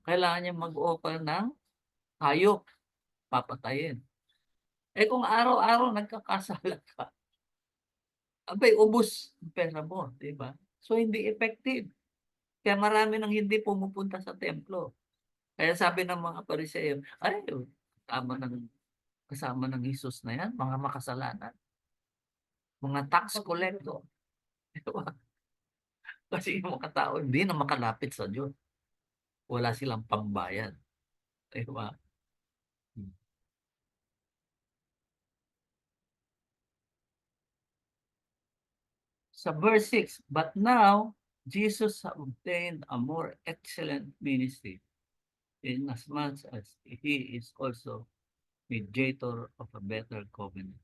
kailangan niya mag-offer ng hayop, papatayin. Kung araw-araw nagkakasala ka, abay, ubos ang pera mo, di ba? So, hindi effective. Kaya marami nang hindi pumupunta sa templo. Kaya sabi ng mga Pariseo, ay, kasama ng Jesus na yan, mga makasalanan, mga tax collector. Di ba? Kasi yung mga tao hindi na makalapit sa Diyos. Wala silang pambayad. Di ba? Sa verse 6, but now, Jesus obtained a more excellent ministry inasmuch as he is also mediator of a better covenant,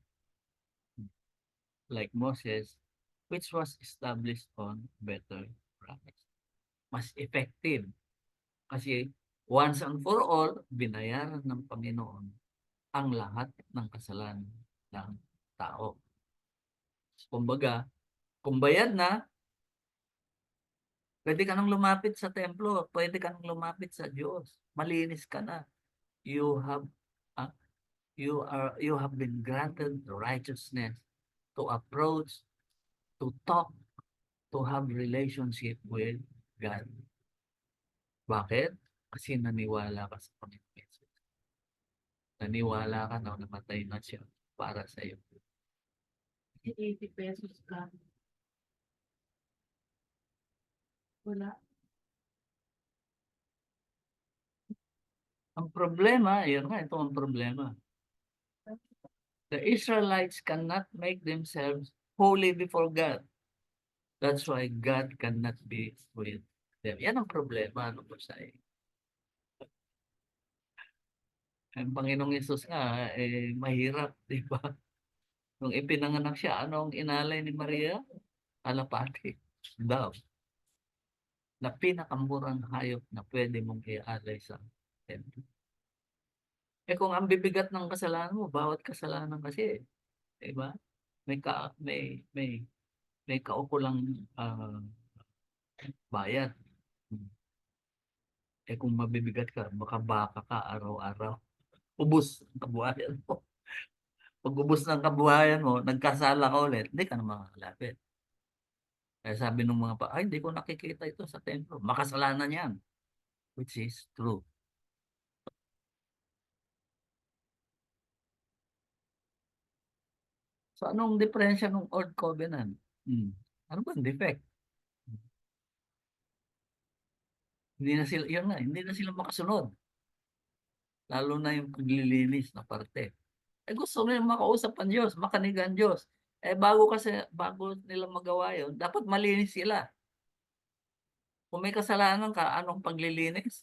like Moses, which was established on better promise. Mas effective kasi once and for all, binayaran ng Panginoon ang lahat ng kasalanan ng tao. Kumbaga, kung bayad na, pwede ka nang lumapit sa templo, pwede ka nang lumapit sa Diyos. Malinis ka na. You have uh, you have been granted the righteousness to approach, to talk, to have relationship with God. Bakit? Kasi naniwala ka sa Panginoon Jesus. Naniwala ka na namatay na siya para sa iyo. 80 pesos ka. Wala. Ang problema, yun nga, ito ang problema. The Israelites cannot make themselves holy before God. That's why God cannot be with them. Yan ang problema ng Mosaic. Ang Panginoong Yesus nga, mahirap, di ba? Nung ipinanganak siya, anong inalay ni Maria? Alapati daw. Na pinakamurang hayop na pwede mong ialay sa templo. Kung ang bibigat ng kasalanan mo, bawat kasalanan kasi, di ba? May kaukulang bayad. Kung mabibigat ka, baka ka araw-araw. Ubus ang kabuhayan mo. Pag ubus ng kabuhayan mo, nagkasala ka ulit, hindi ka na makakalapit. Kaya sabi ng mga ay, hindi ko nakikita ito sa templo. Makasalanan yan. Which is true. So, anong diferensya ng Old Covenant? Ano ba ang defect? Hindi na sila, yun nga, hindi na sila makasunod. Lalo na yung paglilinis na parte. Gusto nila makausap ang Diyos, makinig ang Diyos. Bago nila magawa yun, dapat malinis sila. Kung may kasalanan ka, anong paglilinis?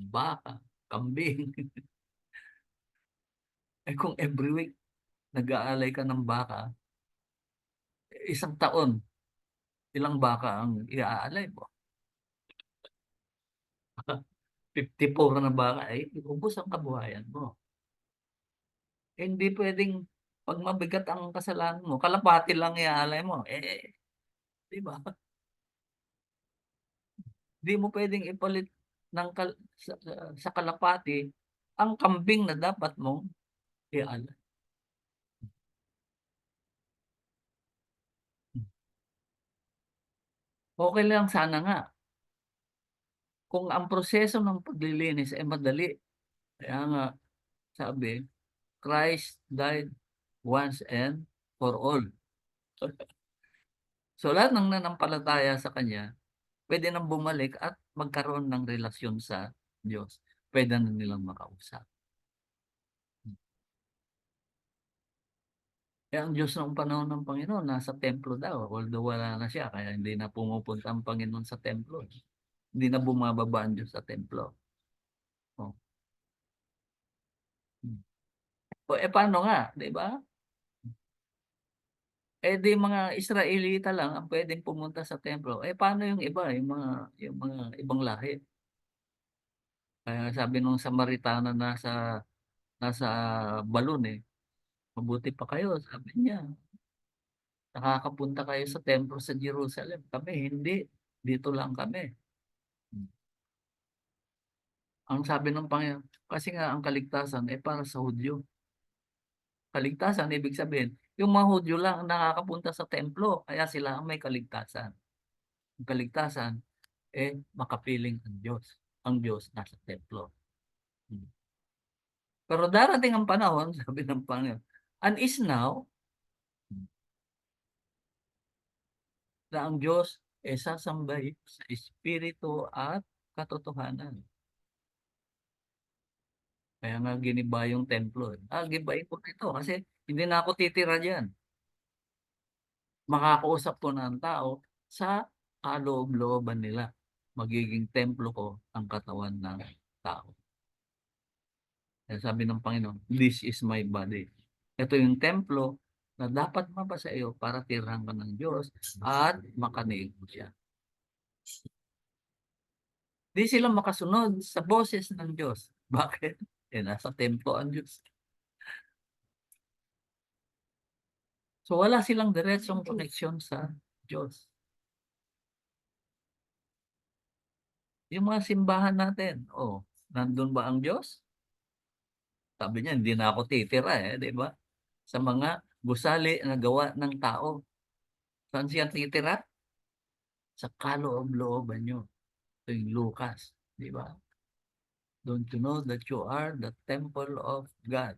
Baka, kambing. Kung every week, nag-aalay ka ng baka, isang taon, ilang baka ang iaalay mo? 54 na baka, ubos ang kabuhayan mo. Hindi pwedeng, pag mabigat ang kasalanan mo, kalapati lang iaalay mo. Di ba? Di mo pwedeng ipalit sa kalapati ang kambing na dapat mong ialay. Okay lang sana nga kung ang proseso ng paglilinis ay madali. Kaya nga, sabi, Christ died once and for all. So lahat ng nanampalataya sa kanya, pwede nang bumalik at magkaroon ng relasyon sa Diyos. Pwede na nilang makausap. Eh, ang Diyos noong panahon ng Panginoon nasa templo daw, although wala na siya kaya hindi na pumupunta ang Panginoon sa templo. Hindi na bumababa ang Diyos sa templo. Oh. O, eh paano nga, 'di ba? Eh di mga Israelita lang ang pwedeng pumunta sa templo. Eh paano yung iba, yung mga ibang lahi? Kaya sabi nung Samaritana nasa balon eh, mabuti pa kayo, sabi niya. Nakakapunta kayo sa templo sa Jerusalem. Kami hindi. Dito lang kami. Ang sabi ng Panginoon, kasi nga ang kaligtasan ay para sa Hudyo. Kaligtasan, ibig sabihin, yung mga Hudyo lang ang nakakapunta sa templo, kaya sila ang may kaligtasan. Ang kaligtasan, eh, makapiling ang Diyos. Ang Diyos nasa templo. Pero darating ang panahon, sabi ng Panginoon, and is now, na ang Diyos ay sasambay sa Espiritu at katotohanan. Kaya nga giniba yung templo. Gibain ko ito kasi hindi na ako titira diyan. Makakausap ko na ang tao sa kaloob-looban nila. Magiging templo ko ang katawan ng tao. Kaya sabi ng Panginoon, this is my body. Ito yung templo na dapat mabasa iyo para tirahan ka ng Diyos at makaniig mo siya. Di sila makasunod sa boses ng Diyos. Bakit? Eh, nasa templo ang Diyos. So wala silang diretsong koneksyon sa Diyos. Yung mga simbahan natin, oh, nandun ba ang Diyos? Sabi niya, hindi na ako titira eh, di ba? Sa mga gusali na gawa ng tao. Saan siya titira? Sa kaloob-looban nyo. Ito yung Lucas, di ba? Don't you know that you are the temple of God?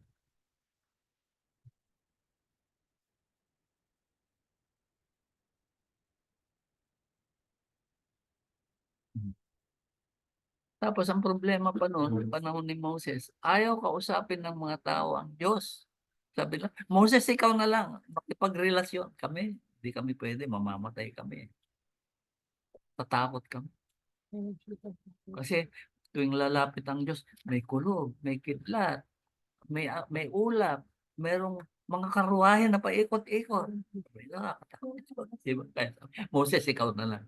Tapos ang problema pa noon, panahon ni Moses, ayaw kausapin ng mga tao ang Diyos. Sabi lang, Moses, ikaw na lang, makipagrelasyon kami. Hindi kami pwede, mamamatay kami. Tatakot kami. Kasi tuwing lalapit ang Diyos, may kulog, may kidlat, may ulap, merong mga karuwahe na paikot-ikot. May nakakatakot. Diba? Kaya, Moses, ikaw na lang.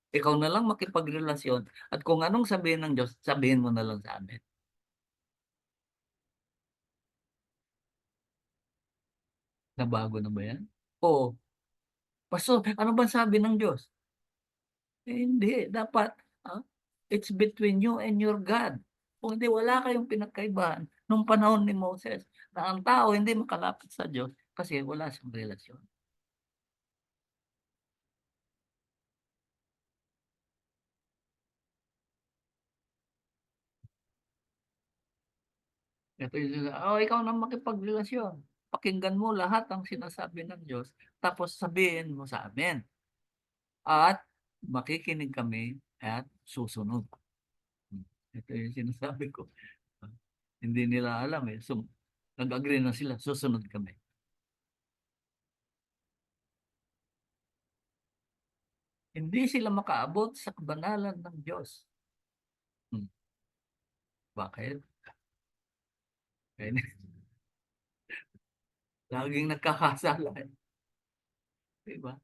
Ikaw na lang makipagrelasyon at kung anong sabihin ng Diyos, sabihin mo na lang sa amin. Nabago na ba yan? Oo. Pastor, ano ba sabi ng Diyos? Eh, hindi. Dapat, ah, it's between you and your God. Kung hindi, wala kayong pinagkaibahan nung panahon ni Moses na ang tao hindi makalapit sa Diyos kasi wala siyang relasyon. Ito yung oh, ikaw na makipagrelasyon. Pakinggan mo lahat ang sinasabi ng Diyos, tapos sabihin mo sa amin. At makikinig kami at susunod. Ito yung sinasabi ko. Hindi nila alam eh. So, nag-agree na sila, susunod kami. Hindi sila makaabot sa kabanalan ng Diyos. Hmm. Bakit? Kaya laging nagkakasala. Diba?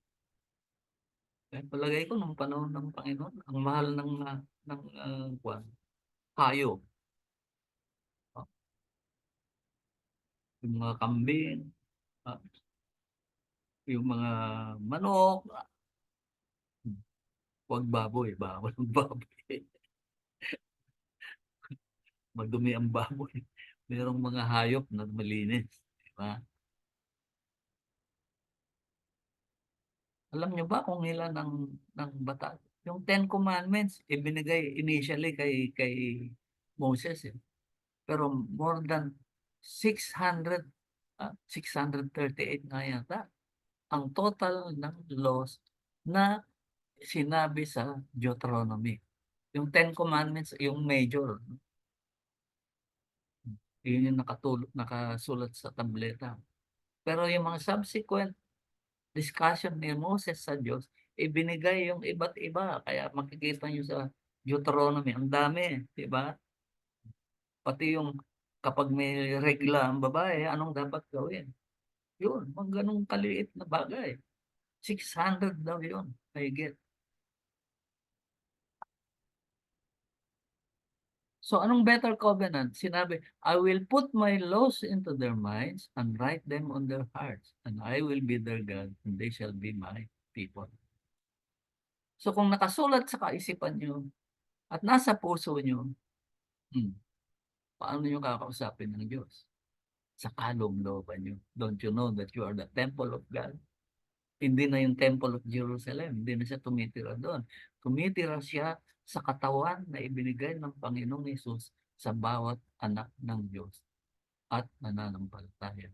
Kaya palagay ko nung panahon ng Panginoon, ang mahal ng hayop. Ah, yung mga kambing, ah, yung mga manok, huwag baboy, bawal ang baboy. Madumi ang baboy. Merong mga hayop na malinis. Diba? Alam niyo ba kung ilan ng batas? Yung Ten Commandments, ibinigay initially kay Moses. Eh. Pero more than 600, 638 nga yata. Ang total ng laws na sinabi sa Deuteronomy. Yung Ten Commandments, yung major, yun yung nakasulat sa tableta. Pero yung mga subsequent discussion ni Moses sa Diyos, ibinigay yung iba't iba. Kaya makikita niyo sa Deuteronomy, ang dami, di ba? Pati yung kapag may regla ang babae, anong dapat gawin? Yun, mga ganong kaliit na bagay. 600 daw yun, mahigit. So anong better covenant? Sinabi, I will put my laws into their minds and write them on their hearts, and I will be their God, and they shall be my people. So kung nakasulat sa kaisipan nyo at nasa puso nyo, hmm, paano nyo kakausapin ng Diyos? Sa kaloob-looban nyo. Don't you know that you are the temple of God? Hindi na yung temple of Jerusalem. Hindi na siya tumitira doon. Tumitira siya sa katawan na ibinigay ng Panginoong Hesus sa bawat anak ng Diyos at nananampalataya.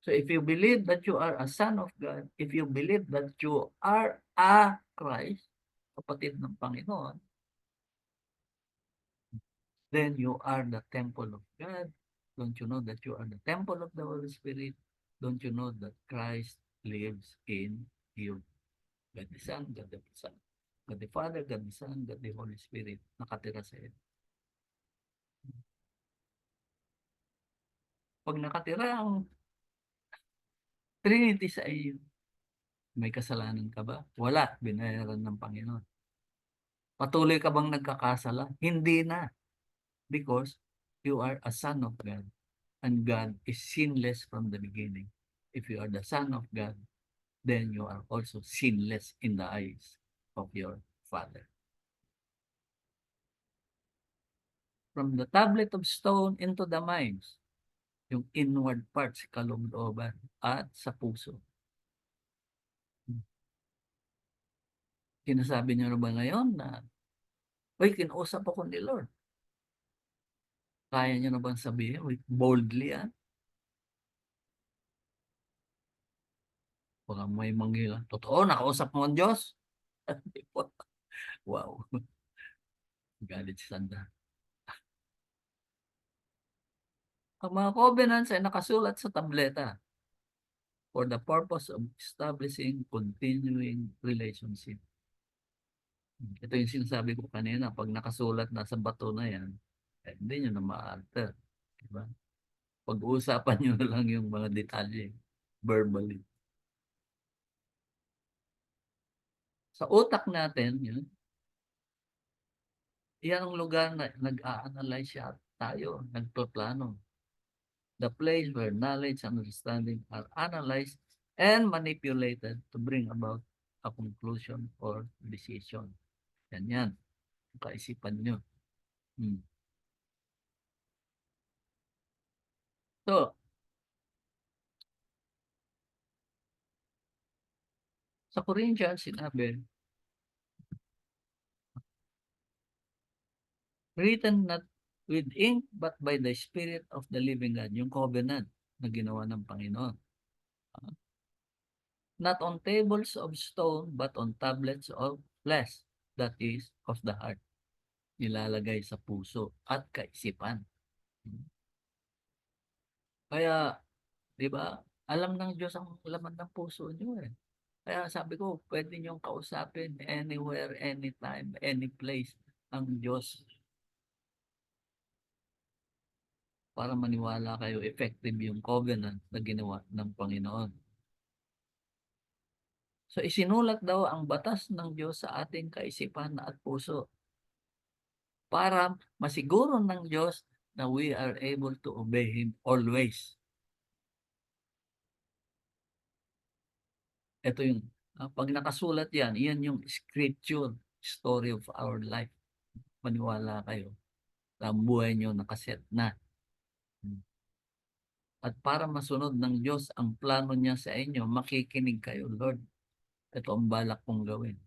So if you believe that you are a son of God, if you believe that you are a Christ, kapatid ng Panginoon, then you are the temple of God. Don't you know that you are the temple of the Holy Spirit? Don't you know that Christ lives in you? God the Son, God the Son, God the Father, God the Son, God the Holy Spirit, nakatira sa iyo. Pag nakatira ang Trinity sa iyo, may kasalanan ka ba? Wala, binayaran ng Panginoon. Patuloy ka bang nagkakasala? Hindi na. Because you are a son of God. And God is sinless from the beginning. If you are the son of God, then you are also sinless in the eyes of your Father. From the tablet of stone into the minds, yung inward parts, kaloob-looban, at sa puso. Sinasabi niyo na ba ngayon na, uy, kinausap ako ni Lord? Kaya niyo na bang sabihin, uy, boldly, Baka may manghila. Totoo, nakausap mo ang Diyos? Wow, galit si Sandra. Ang mga covenants ay nakasulat sa tableta for the purpose of establishing continuing relationship. Ito yung sinasabi ko kanina, pag nakasulat na sa bato na yan, hindi nyo na ma-alter. Diba? Pag-uusapan nyo na lang yung mga detalye verbally. Sa utak natin, yan ang lugar na nag-a-analyze siya tayo, nagpaplano. The place where knowledge and understanding are analyzed and manipulated to bring about a conclusion or decision. Yan. Kaisipan nyo. So, sa Corinthians, sinabi, written not with ink but by the Spirit of the living God. Yung covenant na ginawa ng Panginoon. Not on tables of stone but on tablets of flesh. That is, of the heart. Nilalagay sa puso at kaisipan. Kaya, di ba, alam ng Diyos ang laman ng puso niyo eh. Kaya sabi ko, pwede niyong kausapin anywhere, anytime, any place ang Diyos para maniwala kayo effective yung covenant na ginawa ng Panginoon. So isinulat daw ang batas ng Diyos sa ating kaisipan at puso para masiguro ng Diyos na we are able to obey Him always. Ito yung, pag nakasulat yan, yan yung scripture, story of our life. Maniwala kayo. Ang buhay nyo nakaset na. At para masunod ng Diyos ang plano niya sa inyo, makikinig kayo, Lord. Ito ang balak kong gawin.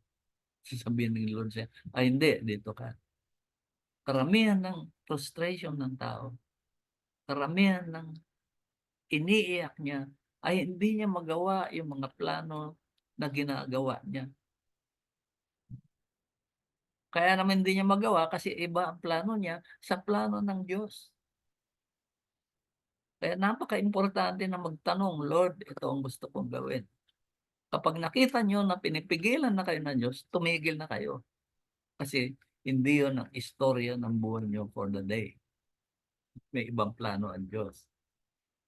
Sasabihin ng Lord siya, ay hindi, dito ka. Karamihan ng frustration ng tao, karamihan ng iniiyak niya, ay hindi niya magawa yung mga plano na ginagawa niya. Kaya naman hindi niya magawa kasi iba ang plano niya sa plano ng Diyos. Kaya napakaimportante na magtanong, Lord, ito ang gusto kong gawin. Kapag nakita niyo na pinipigilan na kayo ng Diyos, tumigil na kayo. Kasi hindi yun ang istorya ng buhay niyo for the day. May ibang plano ang Diyos.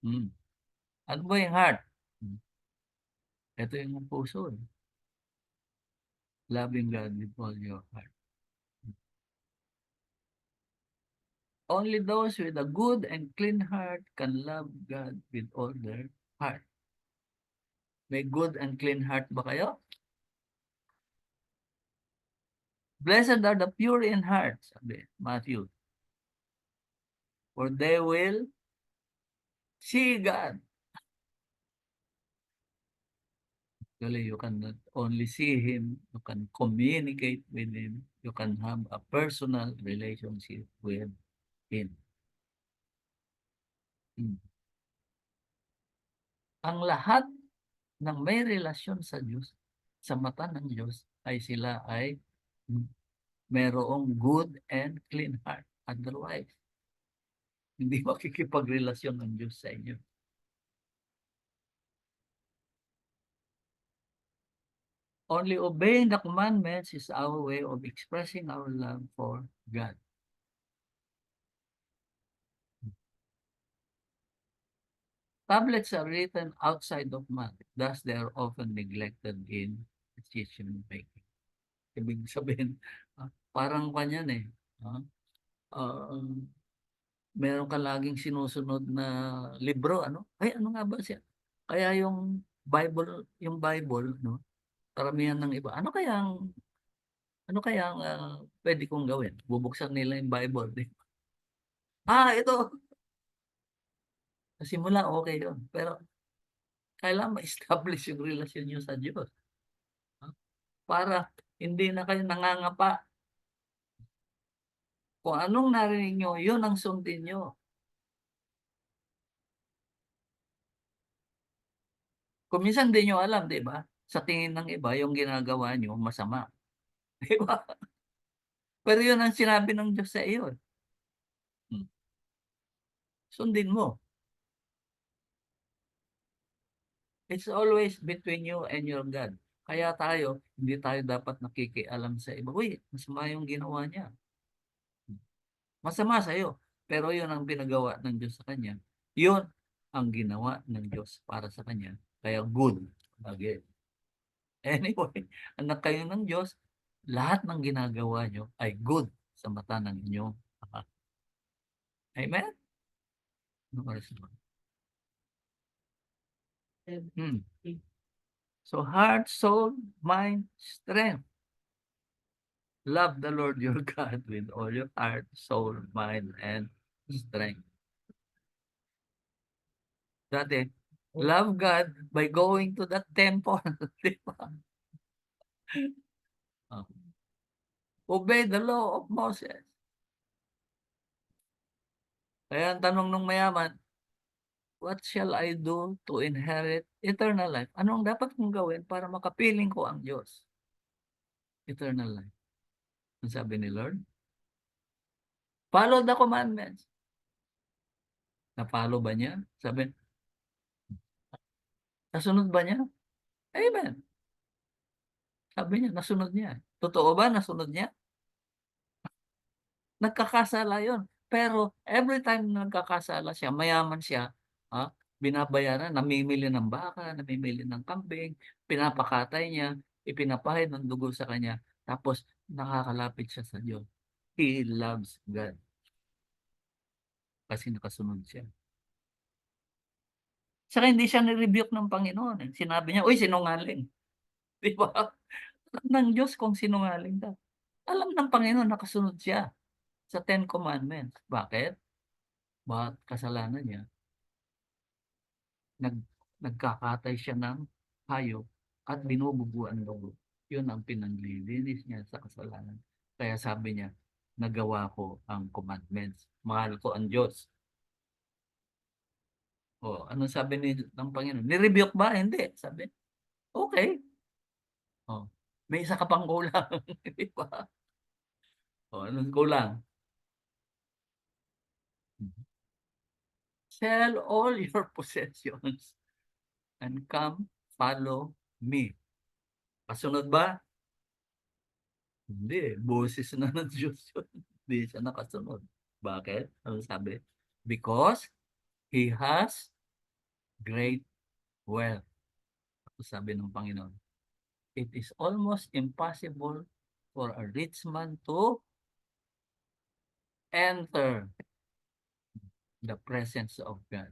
Ano ba yung heart? Ito yung puso. Loving God with all your heart. Only those with a good and clean heart can love God with all their heart. May good and clean heart ba kayo? Blessed are the pure in heart, sabi Matthew. For they will see God. Actually, you cannot only see Him, you can communicate with Him, you can have a personal relationship with Him. Ang lahat ng may relasyon sa Diyos, sa mata ng Diyos, ay sila ay merong good and clean heart. Otherwise, hindi makikipagrelasyon ng Diyos sa inyo. Only obeying the commandments is our way of expressing our love for God. Tablets are written outside of man, thus they are often neglected in decision making. Ibig sabihin, parang kanyan eh. Meron ka laging sinusunod na libro, ano? Ay, ano nga ba siya? Kaya yung Bible, no? Karamihan ng iba, ano kaya ang pwede kong gawin? Bubuksan nila yung Bible. Ito. Sa simula, okay yun. Pero kailangan ma-establish yung relasyon nyo sa Diyos. Para hindi na kayo nangangapa. Kung anong narinig nyo, yun ang sundin nyo. Kung minsan hindi nyo alam, di ba? Sa tingin ng iba, yung ginagawa nyo, masama. Di ba? Pero yun ang sinabi ng Diyos sa iyo. Sundin mo. It's always between you and your God. Kaya tayo, hindi tayo dapat nakikialam sa iba. Uy, masama yung ginawa niya. Masama sa iyo. Pero yun ang pinagawa ng Diyos sa kanya. Yun ang ginawa ng Diyos para sa kanya. Kaya good. Again. Anyway, anak kayo ng Diyos, lahat ng ginagawa nyo ay good sa mata ng inyong Ama. Amen? Ano oras na ba? So heart, soul, mind, strength. Love the Lord your God with all your heart, soul, mind, and strength. Dati, love God by going to the temple. Di ba? Obey the law of Moses. Kaya ang tanong ng mayaman, what shall I do to inherit eternal life? Anong dapat kong gawin para makapiling ko ang Diyos? Eternal life. Ang sabi ni Lord, follow the commandments. Na-follow ba niya? Sabi, nasunod ba niya? Amen. Sabi niya, nasunod niya. Totoo ba nasunod niya? Nagkakasala yun. Pero every time na nagkakasala siya, mayaman siya, binabayaran, namimili ng baka, namimili ng kambing, pinapakatay niya, ipinapahid ng dugo sa kanya, tapos nakakalapit siya sa Diyos. He loves God. Kasi nakasunod siya. Saka hindi siya ni-rebuke ng Panginoon. Sinabi niya, uy, sinungaling. Di ba? Alam ng Diyos kung sinungaling ka. Alam ng Panginoon, nakasunod siya sa Ten Commandments. Bakit? Bakit kasalanan niya? Nagkakatay siya ng hayop at binububuan dugo. Yun ang pinanlilinis niya sa kasalanan. Kaya sabi niya, nagawa ko ang commandments. Mahal ko ang Diyos. Ano sabi ng Panginoon? Ni-rebuke ba? Hindi. Sabi, okay. May isa ka pang kulang, di ba? O, anong kulang? Sell all your possessions and come follow me. Kasunod ba? Hindi, boses na ng Diyos yun. Hindi siya nakasunod. Bakit? Ano sabi? Because He has great wealth. Ano sabi ng Panginoon? It is almost impossible for a rich man to enter the presence of God.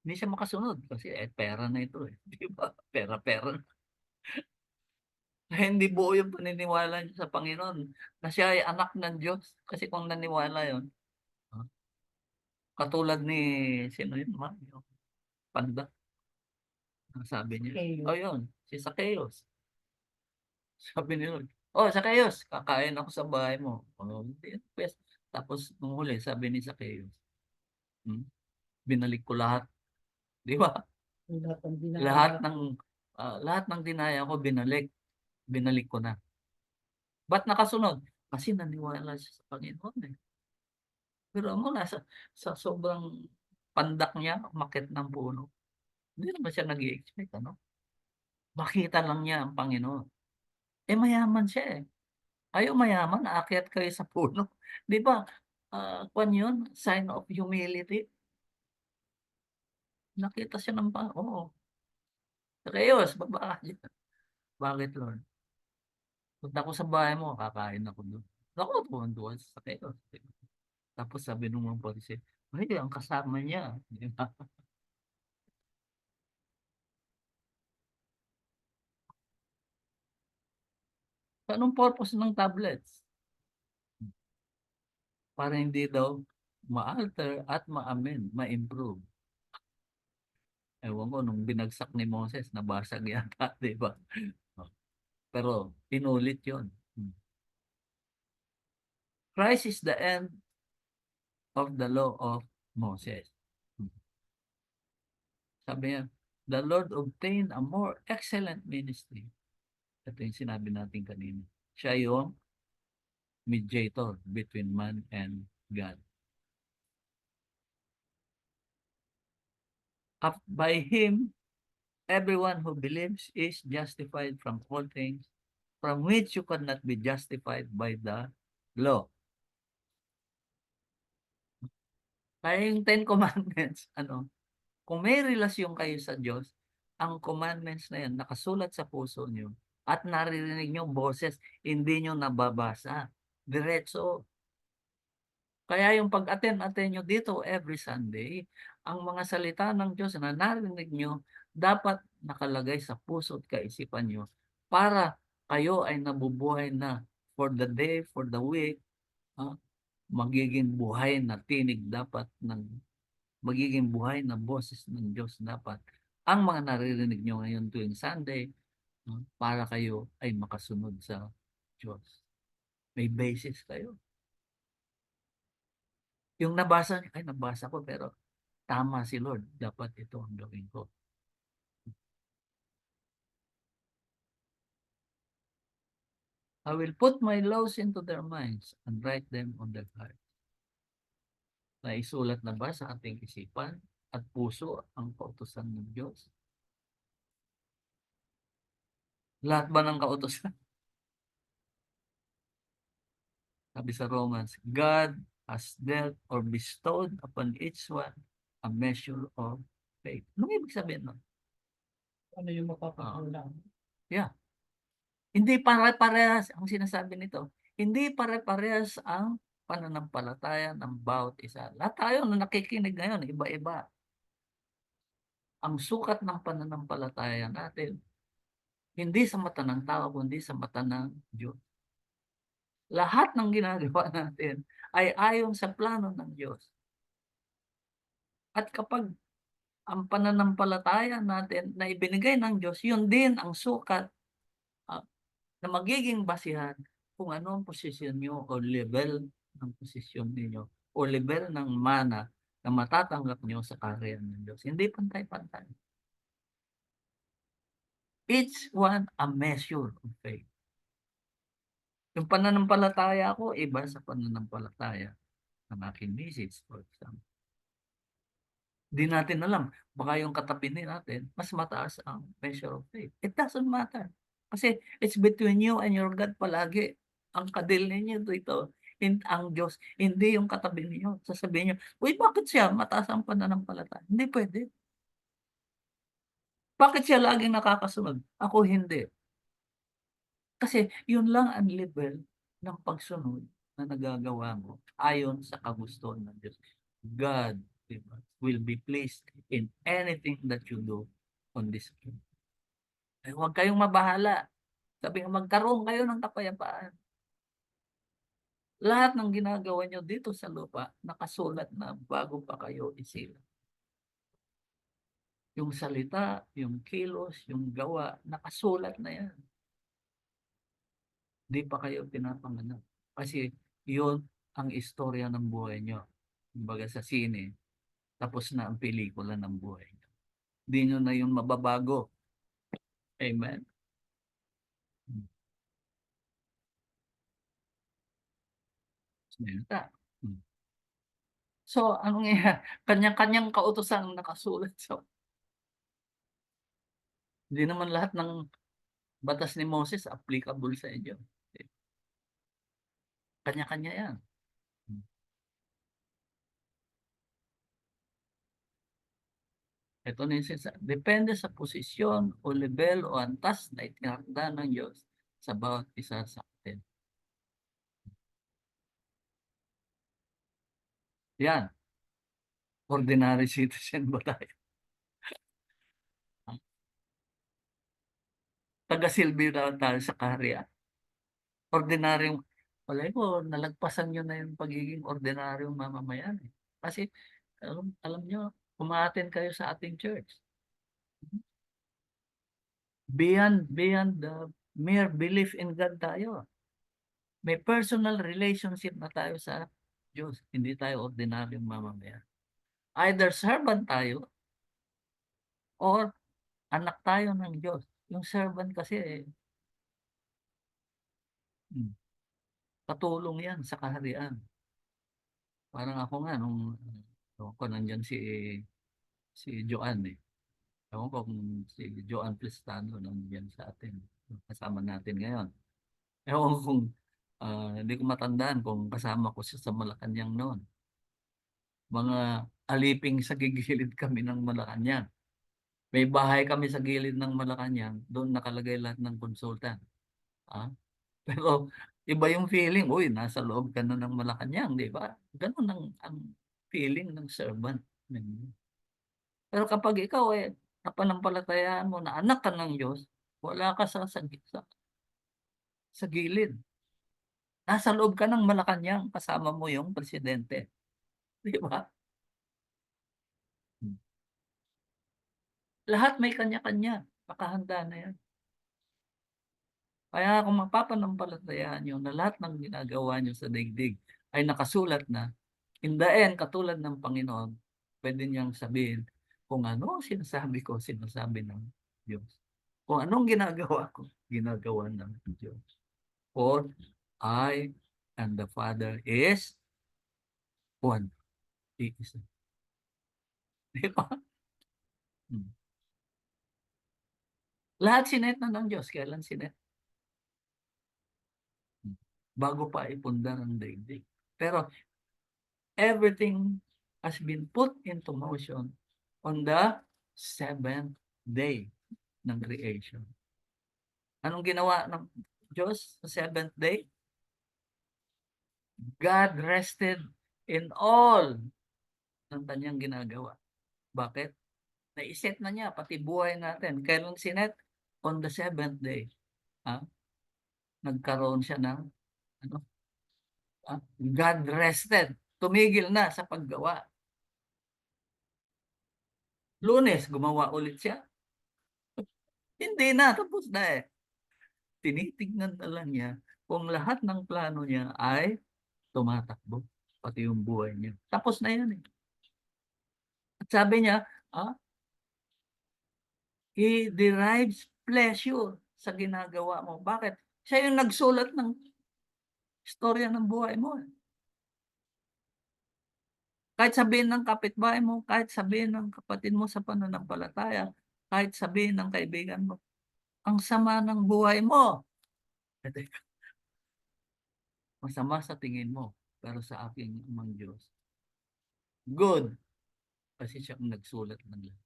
Hindi siya makasunod kasi pera na ito eh. Di ba? Pera-pera. Kaya hindi buo yung paniniwala niya sa Panginoon na siya ay anak ng Diyos. Kasi kung naniwala yun, ah, katulad ni, sino yun, yung panda, ang sabi niya. Zacchaeus. Oh, yun, si Zacchaeus. Sabi ni Lord, oh, Zacchaeus, kakain ako sa bahay mo. Oh, hindi, pues, tapos nung huli, sabi ni Zacchaeus, hmm, binalik ko lahat. Di ba? Lahat ng Lahat dinaya ng ko. lahat ng dinaya ko binalik ko na. Ba't nakasunod? Kasi naniwala siya sa Panginoon eh. Pero mo nasa sa sobrang pandak niya, umakyat ng puno. Hindi naman siya nag-i-expect ano. Makita lang niya ang Panginoon. Eh mayaman siya eh. Ayaw mayaman, aakyat kayo sa puno. 'Di ba? Kuwan yun, sign of humility. Nakita siya ng oo. Zacchaeus, baba ka diyan. Bakit Lord? Punta ako sa bahay mo, kakain ako dun. Naku, tuwang-tuwa si Zacchaeus. Tapos sabi nung mga Pariseo, ay, ang kasama niya. Di ba? Anong purpose ng tablets? Para hindi daw ma-alter at ma-amend, ma-improve. Ewan ko, nung binagsak ni Moses, nabasag yata, di ba? Pero, inulit yun. Christ is the end of the law of Moses. Sabi niya, the Lord obtained a more excellent ministry. Ito yung sinabi natin kanina. Siya yung mediator between man and God. By Him, everyone who believes is justified from all things from which you cannot be justified by the law. Kaya yung Ten Commandments, kung may relasyon kayo sa Diyos, ang commandments na yan nakasulat sa puso nyo at naririnig nyo boses, hindi nyo nababasa. Diretso. Kaya yung pag-attend nyo dito every Sunday, ang mga salita ng Diyos na narinig nyo, dapat nakalagay sa puso at kaisipan nyo para kayo ay nabubuhay na for the day, for the week, magiging buhay na tinig dapat magiging buhay na boses ng Diyos dapat. Ang mga naririnig nyo ngayon tuwing Sunday, para kayo ay makasunod sa Diyos. May basis kayo. Yung nabasa niyo, ay nabasa ko pero tama si Lord. Dapat ito ang gawin ko. I will put my laws into their minds and write them on their hearts. Naisulat na ba sa ating isipan at puso ang kautusan ng Diyos? Lahat ba ng kautusan? Sabi sa Romans, God has dealt or bestowed upon each one a measure of faith. Ano ibig sabihin nun? Ano yung mapapakulang? Yeah. Hindi pare-parehas ang sinasabi nito. Hindi pare-parehas ang pananampalataya ng bawat isa. Lahat tayo na nakikinig ngayon, iba-iba. Ang sukat ng pananampalataya natin, hindi sa mata ng tao, kundi sa mata ng Diyos. Lahat ng ginagawa natin ay ayon sa plano ng Diyos. At kapag ang pananampalataya natin na ibinigay ng Diyos, yun din ang sukat na magiging basihan kung ano ang posisyon nyo o level ng posisyon ninyo o level ng mana na matatanggap nyo sa kaharian ng Diyos. Hindi pantay-pantay. Each one a measure of faith. Yung pananampalataya ko, iba sa pananampalataya ng aking misis, for example. Di natin alam, baka yung katabi natin, mas mataas ang measure of faith. It doesn't matter. Kasi it's between you and your God palagi. Ang kadil ninyo dito, ang Diyos, hindi yung katabi ninyo. Sasabihin niyo, uy, bakit siya mataas ang pananampalataya? Hindi pwede. Bakit siya laging nakakasunod? Ako hindi. Kasi yun lang ang level ng pagsunod na nagagawa mo ayon sa kagustuhan ng Diyos. God, diba, will be pleased in anything that you do on this earth. Ay, huwag kayong mabahala. Sabi nga, magkaroon kayo ng kapayapaan. Lahat ng ginagawa nyo dito sa lupa, nakasulat na bago pa kayo isilang. Yung salita, yung kilos, yung gawa, nakasulat na yan. Di pa kayo pinapanganak. Kasi yun ang istorya ng buhay nyo. Kumbaga sa sine, tapos na ang pelikula ng buhay nyo. Di nyo na yun mababago. Amen. Salita. So, anong nga, kanya-kanyang kautosan ang nakasulat. So, hindi naman lahat ng batas ni Moses applicable sa inyo. Kanya-kanya yan. Ito na yung depende sa posisyon o level o antas na itinakda ng Diyos sa bawat isa sa atin. Yan. Ordinary citizen ba tayo? Taga-silbi na tayo sa kaharian. Ordinaryong, wala ko, nalagpasan nyo na yung pagiging ordinaryong mamamayan. Kasi, alam nyo, umaattend kayo sa ating church. Beyond the mere belief in God tayo. May personal relationship na tayo sa Diyos. Hindi tayo ordinaryong mamamayan. Either servant tayo or anak tayo ng Diyos. Yung servant kasi, katulong yan sa kaharian. Parang ako nga, nung ko nandyan si Joanne eh. Ewan ko kung si Joanne Plestano nandiyan sa atin. Kasama natin ngayon. Ewan ko kung hindi ko matandaan kung kasama ko siya sa Malacanang noon. Mga aliping sa gigilid kami ng Malacanang. May bahay kami sa gilid ng Malacanang, doon nakalagay lahat ng consultant. Ah? Pero iba yung feeling, uy, nasa loob ka na ng Malacanang, di ba? Ganun ang feeling ng servant. Pero kapag ikaw napanampalatayaan mo na anak ka ng Diyos, wala ka sa gilid. Nasa loob ka ng Malacanang, kasama mo yung presidente. Di ba? Lahat may kanya-kanya. Nakahanda na yan. Kaya kung mapapanampalatayaan nyo na lahat ng ginagawa nyo sa daigdig ay nakasulat na, in the end, katulad ng Panginoon, pwede niyang sabihin, kung ano sinasabi ko, sinasabi ng Diyos. Kung anong ginagawa ko, ginagawa ng Diyos. For I and the Father is one. Iisa. Di ba? Lahat sinet na ng Diyos. Kailan sinet? Bago pa ipundar ang daigdig. Pero everything has been put into motion on the seventh day ng creation. Anong ginawa ng Diyos sa seventh day? God rested in all ng kanyang ginagawa. Bakit? Naiset na niya, pati buhay natin. Kailan sinet? On the seventh day. Nagkaroon siya ng ano? God rested. Tumigil na sa paggawa. Lunes, gumawa ulit siya. Hindi na, tapos na eh. Tinitignan na lang niya kung lahat ng plano niya ay tumatakbo. Pati yung buhay niya. Tapos na yan eh. At sabi niya, he derives pleasure sa ginagawa mo. Bakit? Siya yung nagsulat ng istorya ng buhay mo, eh. Kahit sabihin ng kapitbahay mo, kahit sabihin ng kapatid mo sa pananampalataya, kahit sabihin ng kaibigan mo, ang sama ng buhay mo. Eh, teka, masama sa tingin mo, pero sa aking Amang Diyos, good. Kasi siya ang nagsulat ng lahat.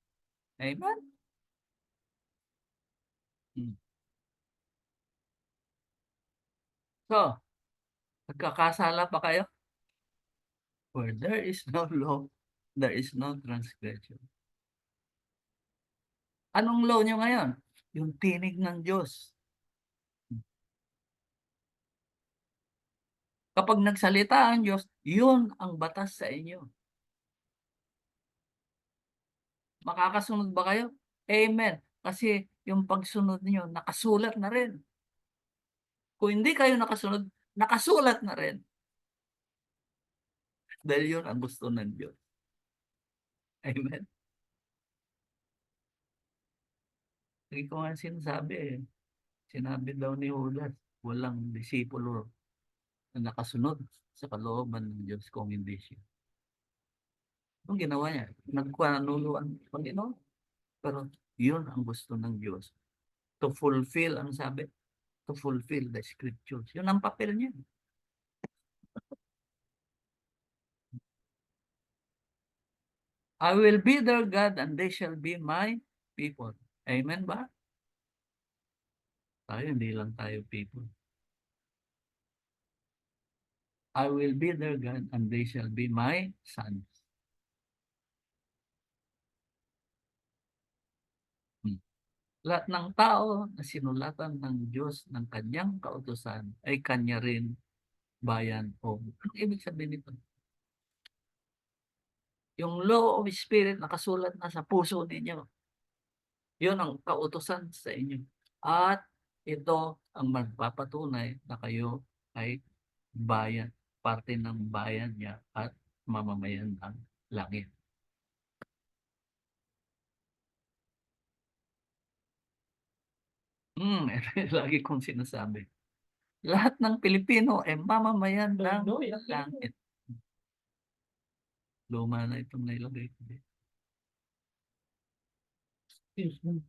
Amen? Hmm. So, nagkakasala pa kayo? Where there is no law, there is no transgression. Anong law nyo ngayon? Yung tinig ng Diyos. Kapag nagsalita ang Diyos, yun ang batas sa inyo. Makakasunod ba kayo? Amen. Kasi yung pagsunod niyo, nakasulat na rin. Kung hindi kayo nakasunod, nakasulat na rin. Dahil yun ang gusto ng Diyos. Amen. Hindi ko nga sinasabi eh. Sinabi daw ni Judas, walang disipulo na nakasunod sa kalooban ng Diyos kung hindi siya. Anong ginawa niya? Nagpanuluan ng Panginoon. Pero yun ang gusto ng Diyos. To fulfill, ano sabi? To fulfill the scriptures. Yun ang papel niya. I will be their God and they shall be my people. Amen ba? Tayo, hindi lang tayo people. I will be their God and they shall be my sons. Hmm. Lahat ng tao na sinulatan ng Diyos ng kanyang kautusan ay kanya rin bayan o. Anong ibig sabihin nito? Yung law of spirit nakasulat na sa puso ninyo. Yun ang kautusan sa inyo. At ito ang magpapatunay na kayo ay bayan, parte ng bayan niya at mamamayan ng langit. Lagi kong sinasabi. Lahat ng Pilipino ay mamamayan ng langit. Luma na itong nailagay ko.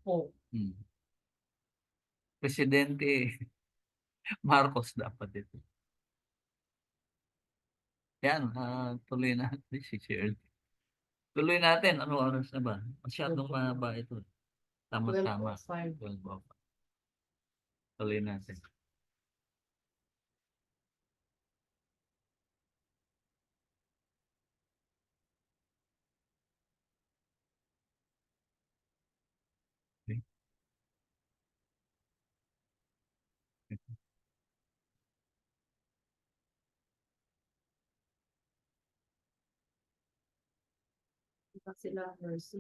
po. Presidente Marcos dapat ito. Yan, tuloy natin si Shirley. Tuloy natin. Ano oras na ba? Masyadong mahaba ito. Tama-tama. 12 o'clock. Tuloy natin. Okay. Sila mercy.